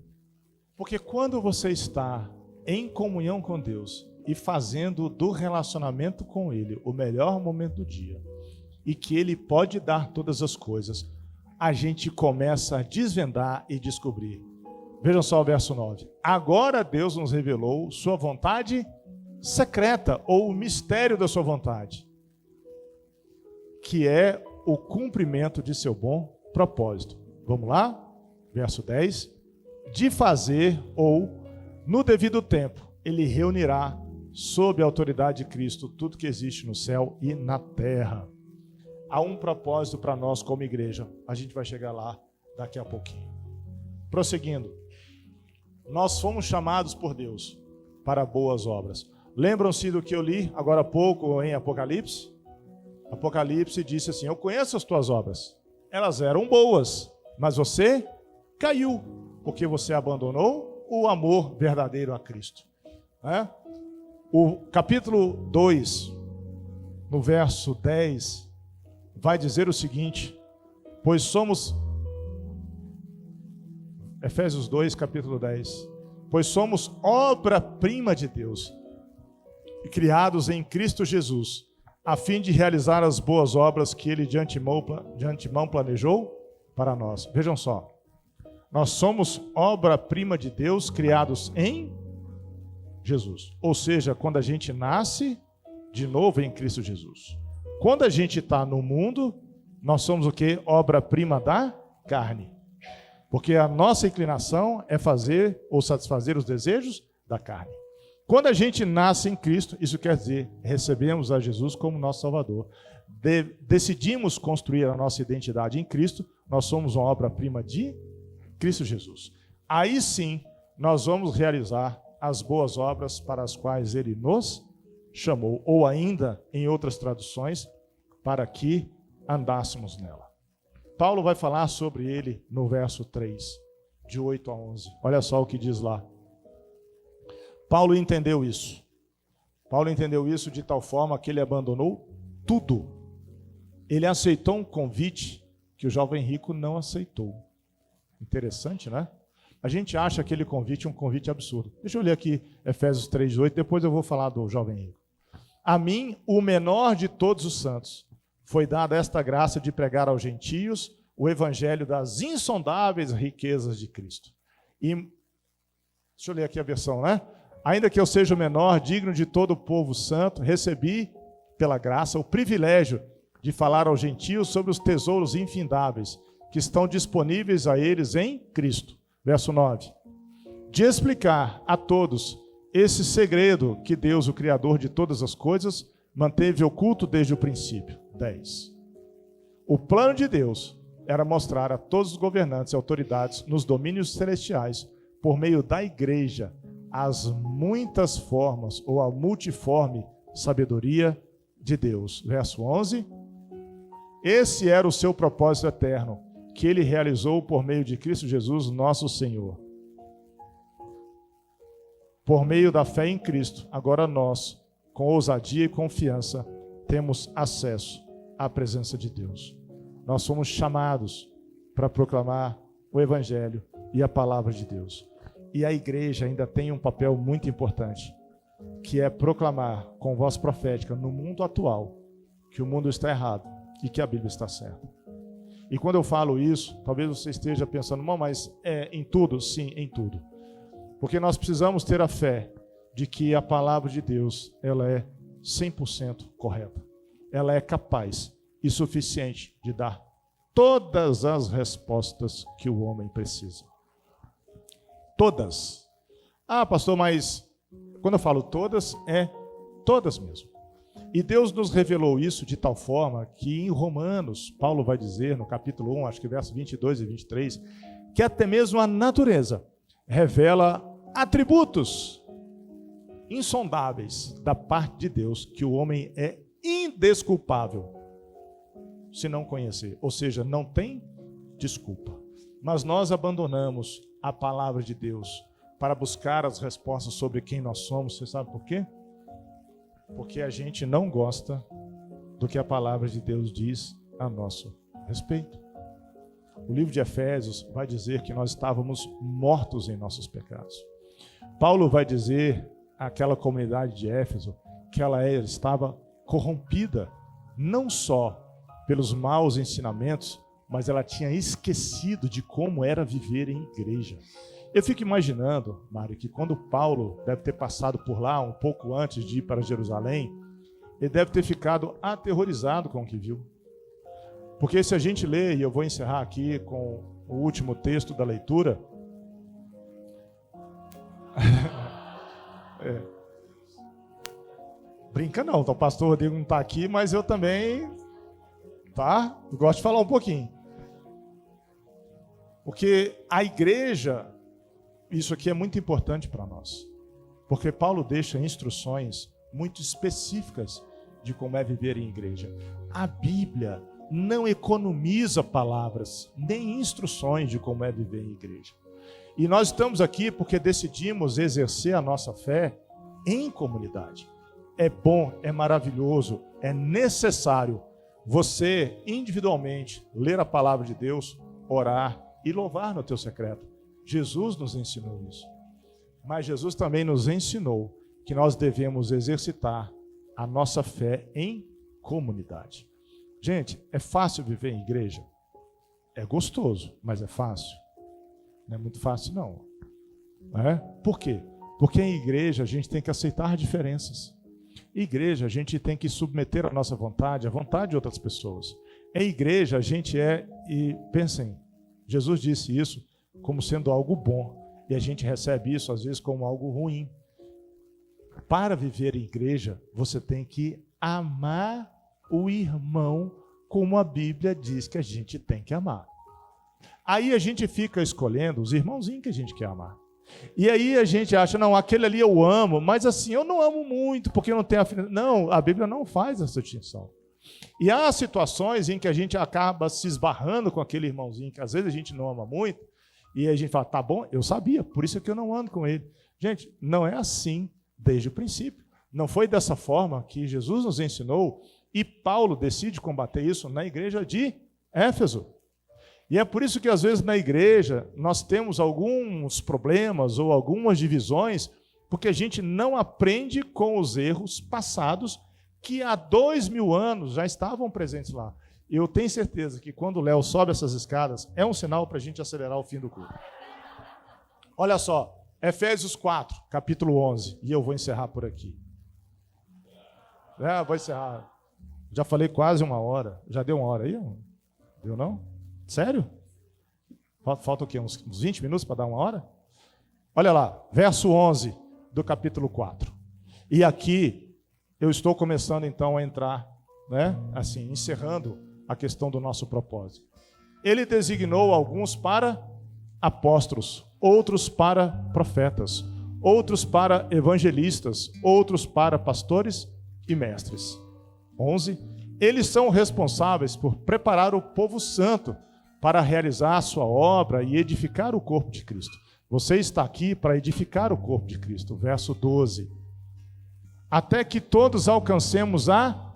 Porque quando você está em comunhão com Deus e fazendo do relacionamento com Ele o melhor momento do dia, e que Ele pode dar todas as coisas, a gente começa a desvendar e descobrir. Vejam só o verso 9. Agora Deus nos revelou sua vontade secreta, ou o mistério da sua vontade, que é o cumprimento de seu bom propósito. Vamos lá? Verso 10. De fazer, ou no devido tempo, Ele reunirá sob a autoridade de Cristo tudo que existe no céu e na terra. Há um propósito para nós como igreja. A gente vai chegar lá daqui a pouquinho. Prosseguindo. Nós fomos chamados por Deus para boas obras. Lembram-se do que eu li agora há pouco em Apocalipse? Apocalipse disse assim, eu conheço as tuas obras. Elas eram boas, mas você caiu, porque você abandonou o amor verdadeiro a Cristo. O capítulo 2, no verso 10, vai dizer o seguinte, pois somos, Efésios 2, capítulo 10, pois somos obra-prima de Deus, criados em Cristo Jesus, a fim de realizar as boas obras que ele de antemão planejou para nós. Vejam só, nós somos obra-prima de Deus, criados em Jesus. Ou seja, quando a gente nasce de novo em Cristo Jesus. Quando a gente está no mundo, nós somos o quê? Obra-prima da carne. Porque a nossa inclinação é fazer ou satisfazer os desejos da carne. Quando a gente nasce em Cristo, isso quer dizer, recebemos a Jesus como nosso Salvador. Decidimos construir a nossa identidade em Cristo, nós somos uma obra-prima de Cristo Jesus. Aí sim, nós vamos realizar as boas obras para as quais Ele nos chamou, ou ainda, em outras traduções, para que andássemos nela. Paulo vai falar sobre ele no verso 3, de 8 a 11. Olha só o que diz lá. Paulo entendeu isso. Paulo entendeu isso de tal forma que ele abandonou tudo. Ele aceitou um convite que o jovem rico não aceitou. Interessante, né? A gente acha aquele convite um convite absurdo. Deixa eu ler aqui Efésios 3:8, depois eu vou falar do jovem rico. A mim, o menor de todos os santos, foi dada esta graça de pregar aos gentios o evangelho das insondáveis riquezas de Cristo. E deixa eu ler aqui a versão, né? Ainda que eu seja o menor, digno de todo o povo santo, recebi pela graça o privilégio de falar aos gentios sobre os tesouros infindáveis que estão disponíveis a eles em Cristo. Verso 9. De explicar a todos esse segredo que Deus, o Criador de todas as coisas, manteve oculto desde o princípio. 10. O plano de Deus era mostrar a todos os governantes e autoridades nos domínios celestiais, por meio da igreja, as muitas formas ou a multiforme sabedoria de Deus. Verso 11. Esse era o seu propósito eterno, que ele realizou por meio de Cristo Jesus, nosso Senhor. Por meio da fé em Cristo, agora nós, com ousadia e confiança, temos acesso à presença de Deus. Nós somos chamados para proclamar o Evangelho e a palavra de Deus. E a igreja ainda tem um papel muito importante, que é proclamar com voz profética no mundo atual que o mundo está errado e que a Bíblia está certa. E quando eu falo isso, talvez você esteja pensando, mas é em tudo? Sim, em tudo. Porque nós precisamos ter a fé de que a palavra de Deus, ela é 100% correta. Ela é capaz e suficiente de dar todas as respostas que o homem precisa. Todas. Ah, pastor, mas quando eu falo todas, é todas mesmo. E Deus nos revelou isso de tal forma que em Romanos, Paulo vai dizer no capítulo 1, acho que versos 22 e 23, que até mesmo a natureza revela atributos insondáveis da parte de Deus, que o homem é indesculpável se não conhecer. Ou seja, não tem desculpa. Mas nós abandonamos a palavra de Deus para buscar as respostas sobre quem nós somos. Você sabe por quê? Porque a gente não gosta do que a palavra de Deus diz a nosso respeito. O livro de Efésios vai dizer que nós estávamos mortos em nossos pecados. Paulo vai dizer àquela comunidade de Éfeso que ela estava corrompida, não só pelos maus ensinamentos, mas ela tinha esquecido de como era viver em igreja. Eu fico imaginando, Mário, que quando Paulo deve ter passado por lá um pouco antes de ir para Jerusalém, ele deve ter ficado aterrorizado com o que viu. Porque se a gente lê, e eu vou encerrar aqui com o último texto da leitura. Brinca não, então o pastor Rodrigo não está aqui, mas eu também, tá? Eu gosto de falar um pouquinho. Porque a igreja, isso aqui é muito importante para nós. Porque Paulo deixa instruções muito específicas de como é viver em igreja. A Bíblia não economiza palavras, nem instruções de como é viver em igreja. E nós estamos aqui porque decidimos exercer a nossa fé em comunidade. É bom, é maravilhoso, é necessário você individualmente ler a palavra de Deus, orar e louvar no teu secreto. Jesus nos ensinou isso. Mas Jesus também nos ensinou que nós devemos exercitar a nossa fé em comunidade. Gente, é fácil viver em igreja? É gostoso, mas é fácil? Não é muito fácil, não. Por quê? Porque em igreja a gente tem que aceitar diferenças. Em igreja a gente tem que submeter a nossa vontade à vontade de outras pessoas. Em igreja a gente e pensem, Jesus disse isso como sendo algo bom, e a gente recebe isso às vezes como algo ruim. Para viver em igreja, você tem que amar o irmão como a Bíblia diz que a gente tem que amar. Aí a gente fica escolhendo os irmãozinhos que a gente quer amar. E aí a gente acha, não, aquele ali eu amo, mas assim, eu não amo muito, porque eu não tenho afinidade. Não, a Bíblia não faz essa distinção. E há situações em que a gente acaba se esbarrando com aquele irmãozinho, que às vezes a gente não ama muito, e a gente fala, tá bom, eu sabia, por isso é que eu não ando com ele. Gente, não é assim desde o princípio. Não foi dessa forma que Jesus nos ensinou, e Paulo decide combater isso na igreja de Éfeso. E é por isso que, às vezes, na igreja, nós temos alguns problemas ou algumas divisões, porque a gente não aprende com os erros passados que há 2000 anos já estavam presentes lá. Eu tenho certeza que quando o Léo sobe essas escadas, é um sinal para a gente acelerar o fim do culto. Olha só, Efésios 4, capítulo 11, e eu vou encerrar por aqui. Vou encerrar. Já falei quase 1 hora. Já deu 1 hora aí? Deu não? Sério? Falta o quê? Uns 20 minutos para dar 1 hora? Olha lá, verso 11 do capítulo 4. E aqui eu estou começando então a entrar, assim, encerrando a questão do nosso propósito. Ele designou alguns para apóstolos, outros para profetas, outros para evangelistas, outros para pastores e mestres. 11. Eles são responsáveis por preparar o povo santo para realizar a sua obra e edificar o corpo de Cristo. Você está aqui para edificar o corpo de Cristo. Verso 12. Até que todos alcancemos a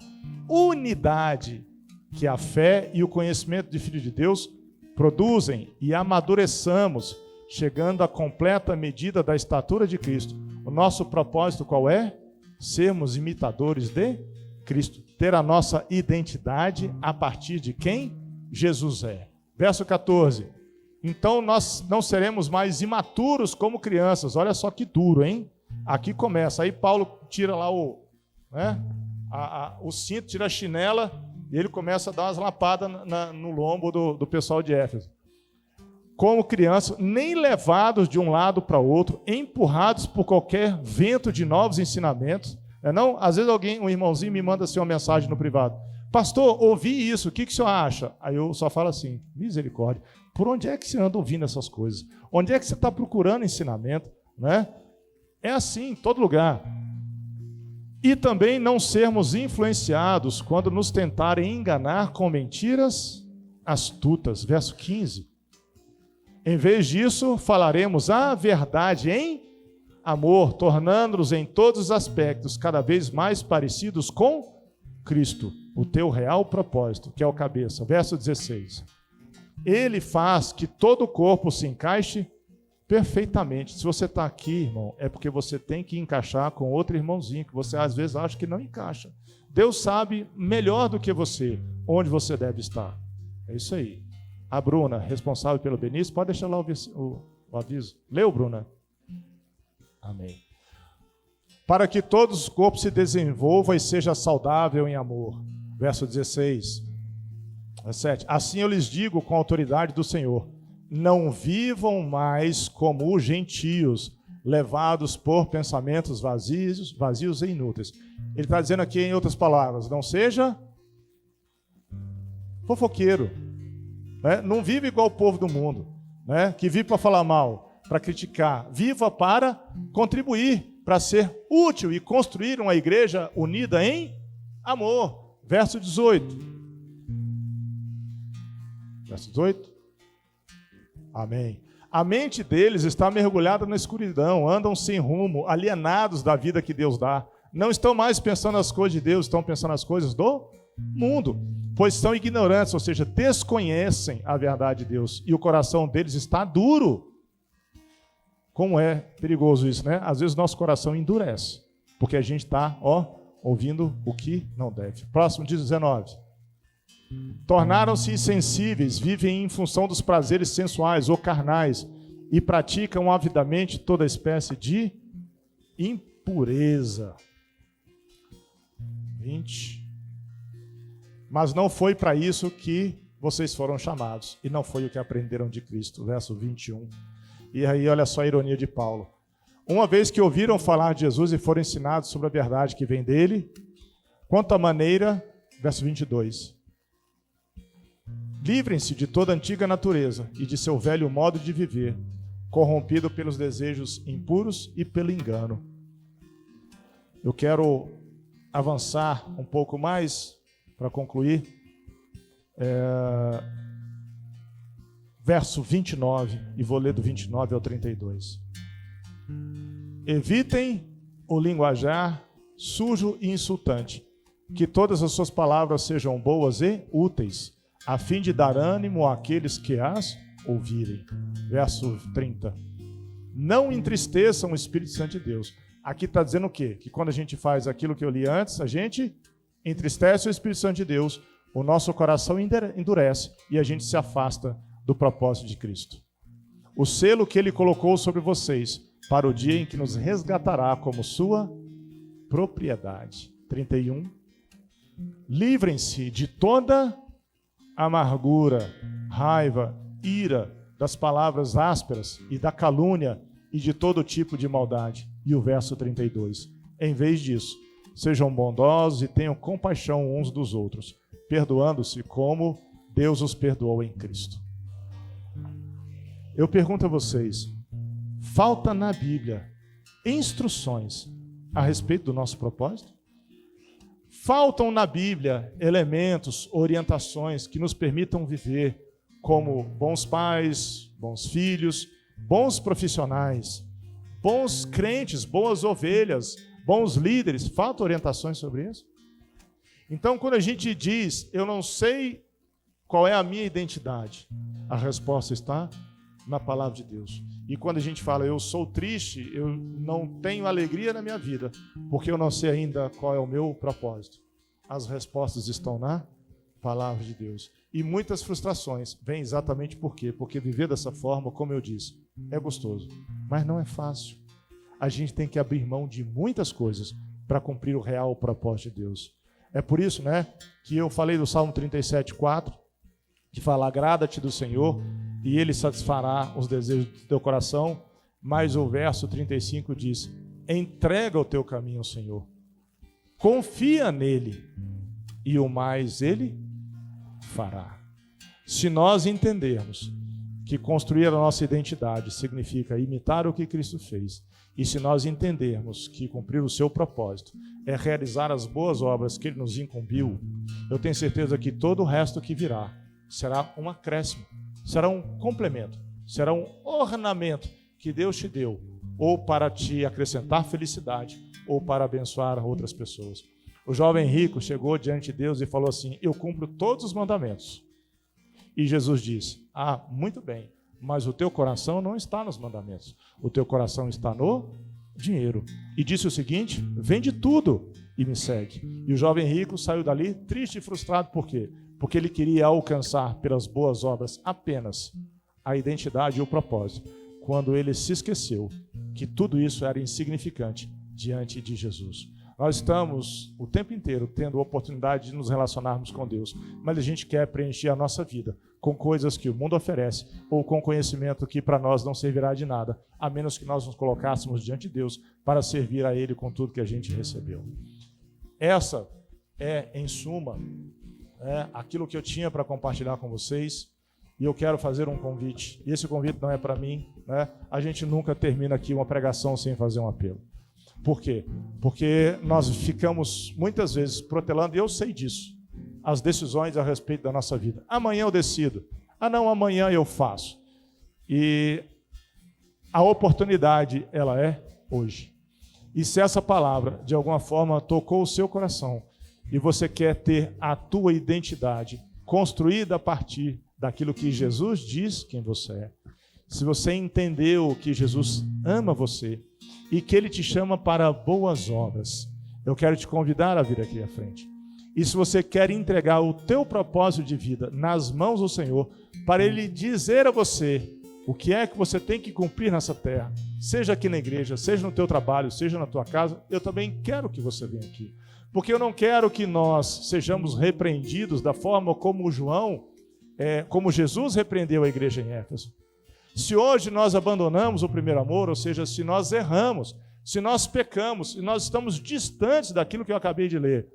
unidade que a fé e o conhecimento do Filho de Deus produzem e amadureçamos, chegando à completa medida da estatura de Cristo. O nosso propósito qual é? Sermos imitadores de Cristo. Ter a nossa identidade a partir de quem Jesus é. Verso 14. Então nós não seremos mais imaturos como crianças. Olha só que duro, hein? Aqui começa. Aí Paulo tira lá o cinto, tira a chinela e ele começa a dar umas lapadas no lombo do pessoal de Éfeso. Como crianças, nem levados de um lado para outro, empurrados por qualquer vento de novos ensinamentos. Não? Às vezes um irmãozinho me manda assim uma mensagem no privado. Pastor, ouvi isso, o que o senhor acha? Aí eu só falo assim, misericórdia, por onde é que você anda ouvindo essas coisas? Onde é que você está procurando ensinamento? É assim em todo lugar. E também não sermos influenciados quando nos tentarem enganar com mentiras astutas. Verso 15. Em vez disso, falaremos a verdade em amor, tornando-nos em todos os aspectos cada vez mais parecidos com Cristo, o teu real propósito, que é o cabeça. Verso 16. Ele faz que todo o corpo se encaixe perfeitamente. Se você está aqui, irmão, é porque você tem que encaixar com outro irmãozinho, que você às vezes acha que não encaixa. Deus sabe melhor do que você onde você deve estar. É isso aí. A Bruna, responsável pelo Benício, pode deixar lá o aviso. Leu, Bruna? Amém. Para que todos os corpos se desenvolvam e seja saudável em amor. Verso 16. 17. Assim eu lhes digo com a autoridade do Senhor, não vivam mais como os gentios, levados por pensamentos vazios e inúteis. Ele está dizendo aqui em outras palavras, não seja fofoqueiro, não vive igual o povo do mundo, que vive para falar mal, para criticar, viva para contribuir, para ser útil e construir uma igreja unida em amor. Verso 18. Verso 18. Amém. A mente deles está mergulhada na escuridão, andam sem rumo, alienados da vida que Deus dá. Não estão mais pensando nas coisas de Deus, estão pensando nas coisas do mundo, pois são ignorantes, ou seja, desconhecem a verdade de Deus. E o coração deles está duro. Como é perigoso isso, Às vezes nosso coração endurece, porque a gente está, ouvindo o que não deve. Próximo, diz 19. Tornaram-se insensíveis, vivem em função dos prazeres sensuais ou carnais e praticam avidamente toda espécie de impureza. 20. Mas não foi para isso que vocês foram chamados, e não foi o que aprenderam de Cristo. Verso 21. E aí, olha só a ironia de Paulo. Uma vez que ouviram falar de Jesus e foram ensinados sobre a verdade que vem dele, quanto à maneira, verso 22. Livrem-se de toda a antiga natureza e de seu velho modo de viver, corrompido pelos desejos impuros e pelo engano. Eu quero avançar um pouco mais para concluir. Verso 29, e vou ler do 29 ao 32. Evitem o linguajar sujo e insultante, que todas as suas palavras sejam boas e úteis, a fim de dar ânimo àqueles que as ouvirem. Verso 30. Não entristeçam o Espírito Santo de Deus. Aqui está dizendo o quê? Que quando a gente faz aquilo que eu li antes, a gente entristece o Espírito Santo de Deus, o nosso coração endurece e a gente se afasta do propósito de Cristo. O selo que Ele colocou sobre vocês para o dia em que nos resgatará como sua propriedade. 31. Livrem-se de toda amargura, raiva, ira, das palavras ásperas e da calúnia e de todo tipo de maldade. E o verso 32. Em vez disso, sejam bondosos e tenham compaixão uns dos outros, perdoando-se como Deus os perdoou em Cristo. Eu pergunto a vocês, falta na Bíblia instruções a respeito do nosso propósito? Faltam na Bíblia elementos, orientações que nos permitam viver como bons pais, bons filhos, bons profissionais, bons crentes, boas ovelhas, bons líderes? Faltam orientações sobre isso? Então, quando a gente diz, eu não sei qual é a minha identidade, a resposta está na palavra de Deus. E quando a gente fala, eu sou triste, eu não tenho alegria na minha vida, porque eu não sei ainda qual é o meu propósito, as respostas estão na palavra de Deus. E muitas frustrações vêm exatamente por quê? Porque viver dessa forma, como eu disse, é gostoso, mas não é fácil. A gente tem que abrir mão de muitas coisas para cumprir o real propósito de Deus. É por isso, que eu falei do Salmo 37:4, que fala, agrada-te do Senhor e Ele satisfará os desejos do teu coração. Mas o verso 35 diz, entrega o teu caminho ao Senhor, confia nele e o mais Ele fará. Se nós entendermos que construir a nossa identidade significa imitar o que Cristo fez, e se nós entendermos que cumprir o seu propósito é realizar as boas obras que Ele nos incumbiu, eu tenho certeza que todo o resto que virá será um acréscimo, será um complemento, será um ornamento que Deus te deu, ou para te acrescentar felicidade, ou para abençoar outras pessoas. O jovem rico chegou diante de Deus e falou assim, eu cumpro todos os mandamentos. E Jesus disse, muito bem, mas o teu coração não está nos mandamentos, o teu coração está no dinheiro. E disse o seguinte, vende tudo e me segue. E o jovem rico saiu dali triste e frustrado, por quê? Porque ele queria alcançar pelas boas obras apenas a identidade e o propósito, quando ele se esqueceu que tudo isso era insignificante diante de Jesus. Nós estamos o tempo inteiro tendo a oportunidade de nos relacionarmos com Deus, mas a gente quer preencher a nossa vida com coisas que o mundo oferece ou com conhecimento que para nós não servirá de nada, a menos que nós nos colocássemos diante de Deus para servir a Ele com tudo que a gente recebeu. Essa é, em suma, aquilo que eu tinha para compartilhar com vocês, e eu quero fazer um convite. E esse convite não é para mim, A gente nunca termina aqui uma pregação sem fazer um apelo. Por quê? Porque nós ficamos muitas vezes protelando, e eu sei disso, as decisões a respeito da nossa vida. Amanhã eu decido. Não, amanhã eu faço. E a oportunidade, ela é hoje. E se essa palavra, de alguma forma, tocou o seu coração, e você quer ter a tua identidade construída a partir daquilo que Jesus diz quem você é, se você entendeu que Jesus ama você e que Ele te chama para boas obras, eu quero te convidar a vir aqui à frente. E se você quer entregar o teu propósito de vida nas mãos do Senhor, para Ele dizer a você o que é que você tem que cumprir nessa terra, seja aqui na igreja, seja no teu trabalho, seja na tua casa, eu também quero que você venha aqui. Porque eu não quero que nós sejamos repreendidos da forma como como Jesus repreendeu a igreja em Éfeso. Se hoje nós abandonamos o primeiro amor, ou seja, se nós erramos, se nós pecamos, se nós estamos distantes daquilo que eu acabei de ler,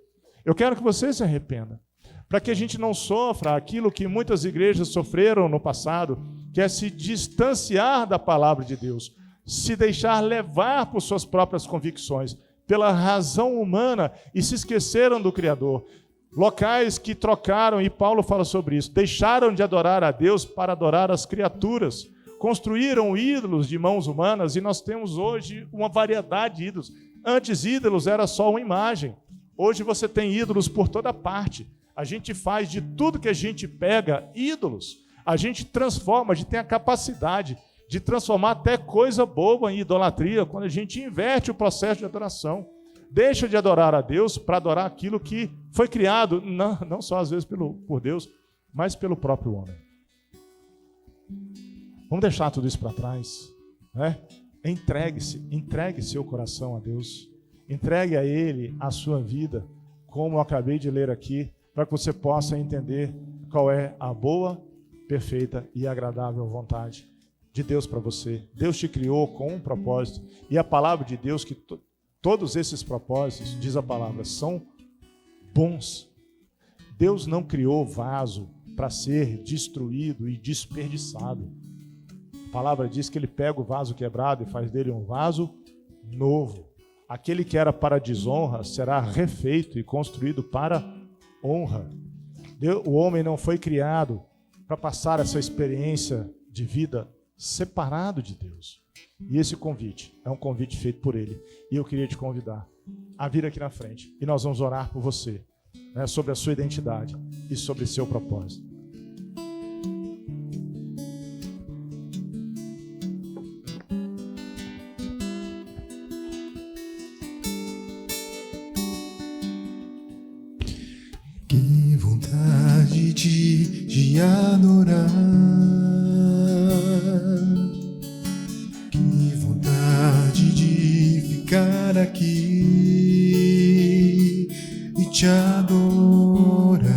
eu quero que você se arrependa, para que a gente não sofra aquilo que muitas igrejas sofreram no passado, que é se distanciar da palavra de Deus, se deixar levar por suas próprias convicções, pela razão humana, e se esqueceram do Criador. Locais que trocaram, e Paulo fala sobre isso, deixaram de adorar a Deus para adorar as criaturas, construíram ídolos de mãos humanas, e nós temos hoje uma variedade de ídolos. Antes, ídolos era só uma imagem. Hoje você tem ídolos por toda parte. A gente faz de tudo que a gente pega ídolos. A gente transforma, a gente tem a capacidade de transformar até coisa boba em idolatria, quando a gente inverte o processo de adoração. Deixa de adorar a Deus para adorar aquilo que foi criado, não só às vezes por Deus, mas pelo próprio homem. Vamos deixar tudo isso para trás, né? Entregue seu coração a Deus. Entregue a Ele a sua vida, como eu acabei de ler aqui, para que você possa entender qual é a boa, perfeita e agradável vontade de Deus para você. Deus te criou com um propósito, e a palavra de Deus, que todos esses propósitos, diz a palavra, são bons. Deus não criou vaso para ser destruído e desperdiçado. A palavra diz que Ele pega o vaso quebrado e faz dele um vaso novo. Aquele que era para desonra será refeito e construído para honra. O homem não foi criado para passar essa experiência de vida separado de Deus. E esse convite é um convite feito por Ele. E eu queria te convidar a vir aqui na frente. E nós vamos orar por você, né, sobre a sua identidade e sobre seu propósito. Que vontade de adorar, que vontade de ficar aqui e te adorar,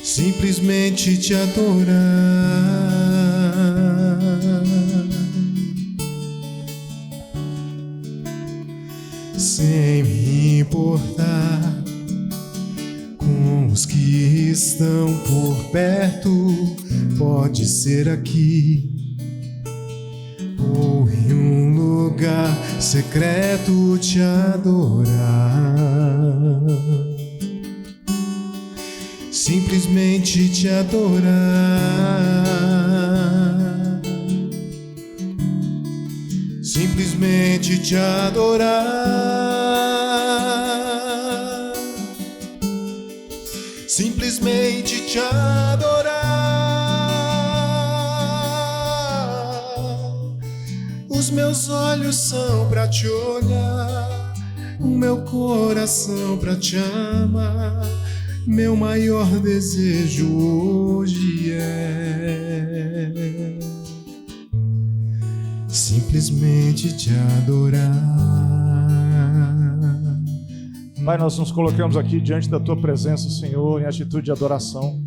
simplesmente te adorar, sem me importar com os que estão por perto, pode ser aqui ou em um lugar secreto te adorar, simplesmente te adorar, simplesmente te adorar, simplesmente te adorar. Os meus olhos são pra te olhar, o meu coração pra te amar. Meu maior desejo hoje é simplesmente te adorar. Pai, nós nos colocamos aqui diante da Tua presença, Senhor, em atitude de adoração,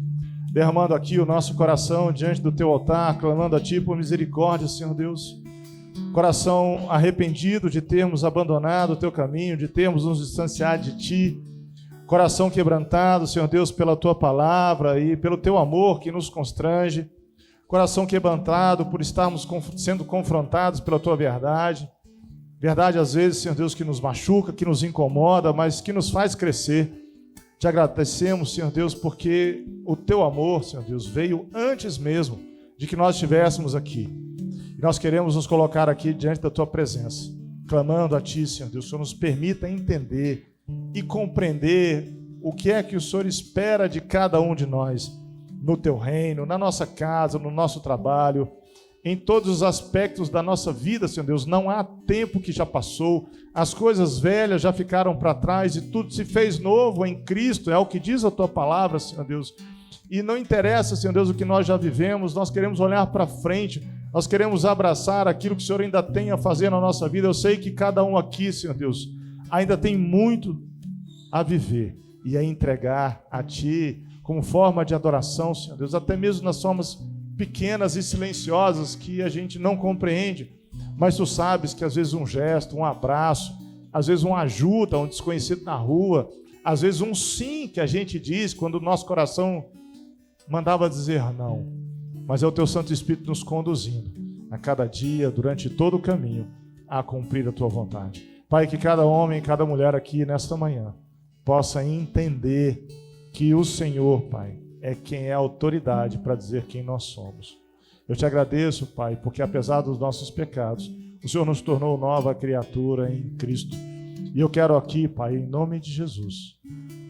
derramando aqui o nosso coração diante do Teu altar, clamando a Ti por misericórdia, Senhor Deus. Coração arrependido de termos abandonado o Teu caminho, de termos nos distanciado de Ti. Coração quebrantado, Senhor Deus, pela Tua palavra e pelo Teu amor que nos constrange. Coração quebrantado por estarmos sendo confrontados pela Tua verdade. Verdade, às vezes, Senhor Deus, que nos machuca, que nos incomoda, mas que nos faz crescer. Te agradecemos, Senhor Deus, porque o Teu amor, Senhor Deus, veio antes mesmo de que nós estivéssemos aqui. E nós queremos nos colocar aqui diante da Tua presença, clamando a Ti, Senhor Deus, que o Senhor nos permita entender e compreender o que é que o Senhor espera de cada um de nós, no Teu reino, na nossa casa, no nosso trabalho, em todos os aspectos da nossa vida, Senhor Deus. Não há tempo que já passou, as coisas velhas já ficaram para trás e tudo se fez novo em Cristo, é o que diz a tua palavra, Senhor Deus. E não interessa, Senhor Deus, o que nós já vivemos, nós queremos olhar para frente, nós queremos abraçar aquilo que o Senhor ainda tem a fazer na nossa vida. Eu sei que cada um aqui, Senhor Deus, ainda tem muito a viver e a entregar a Ti como forma de adoração, Senhor Deus, até mesmo nas formas pequenas e silenciosas que a gente não compreende, mas Tu sabes que às vezes um gesto, um abraço, às vezes uma ajuda a um desconhecido na rua, às vezes um sim que a gente diz quando o nosso coração mandava dizer não, mas é o Teu Santo Espírito nos conduzindo a cada dia, durante todo o caminho, a cumprir a Tua vontade. Pai, que cada homem, cada mulher aqui nesta manhã possa entender que o Senhor, Pai, é quem é a autoridade para dizer quem nós somos. Eu Te agradeço, Pai, porque apesar dos nossos pecados, o Senhor nos tornou nova criatura em Cristo. E eu quero aqui, Pai, em nome de Jesus,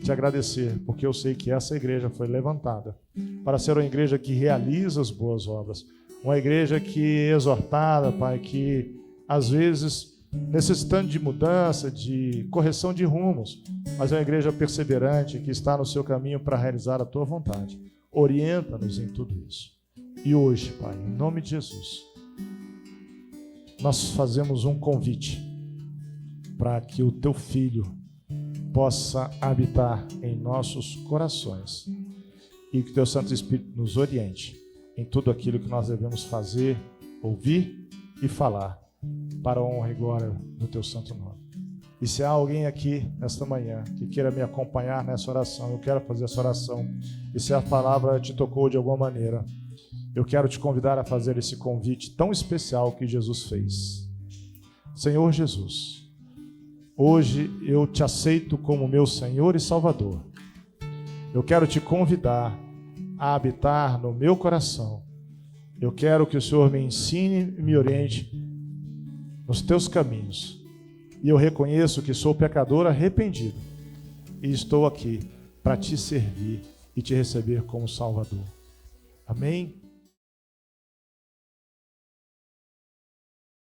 Te agradecer, porque eu sei que essa igreja foi levantada para ser uma igreja que realiza as boas obras, uma igreja que é exortada, Pai, que às vezes necessitando de mudança, de correção de rumos, mas é uma igreja perseverante que está no seu caminho para realizar a Tua vontade. Orienta-nos em tudo isso. E hoje, Pai, em nome de Jesus, nós fazemos um convite para que o Teu Filho possa habitar em nossos corações e que o Teu Santo Espírito nos oriente em tudo aquilo que nós devemos fazer, ouvir e falar, para a honra e glória do Teu santo nome. E se há alguém aqui nesta manhã que queira me acompanhar nessa oração, eu quero fazer essa oração, e se a palavra te tocou de alguma maneira, eu quero te convidar a fazer esse convite tão especial que Jesus fez. Senhor Jesus, hoje eu Te aceito como meu Senhor e Salvador. Eu quero Te convidar a habitar no meu coração. Eu quero que o Senhor me ensine e me oriente nos Teus caminhos. E eu reconheço que sou pecador arrependido e estou aqui para Te servir e Te receber como Salvador. Amém?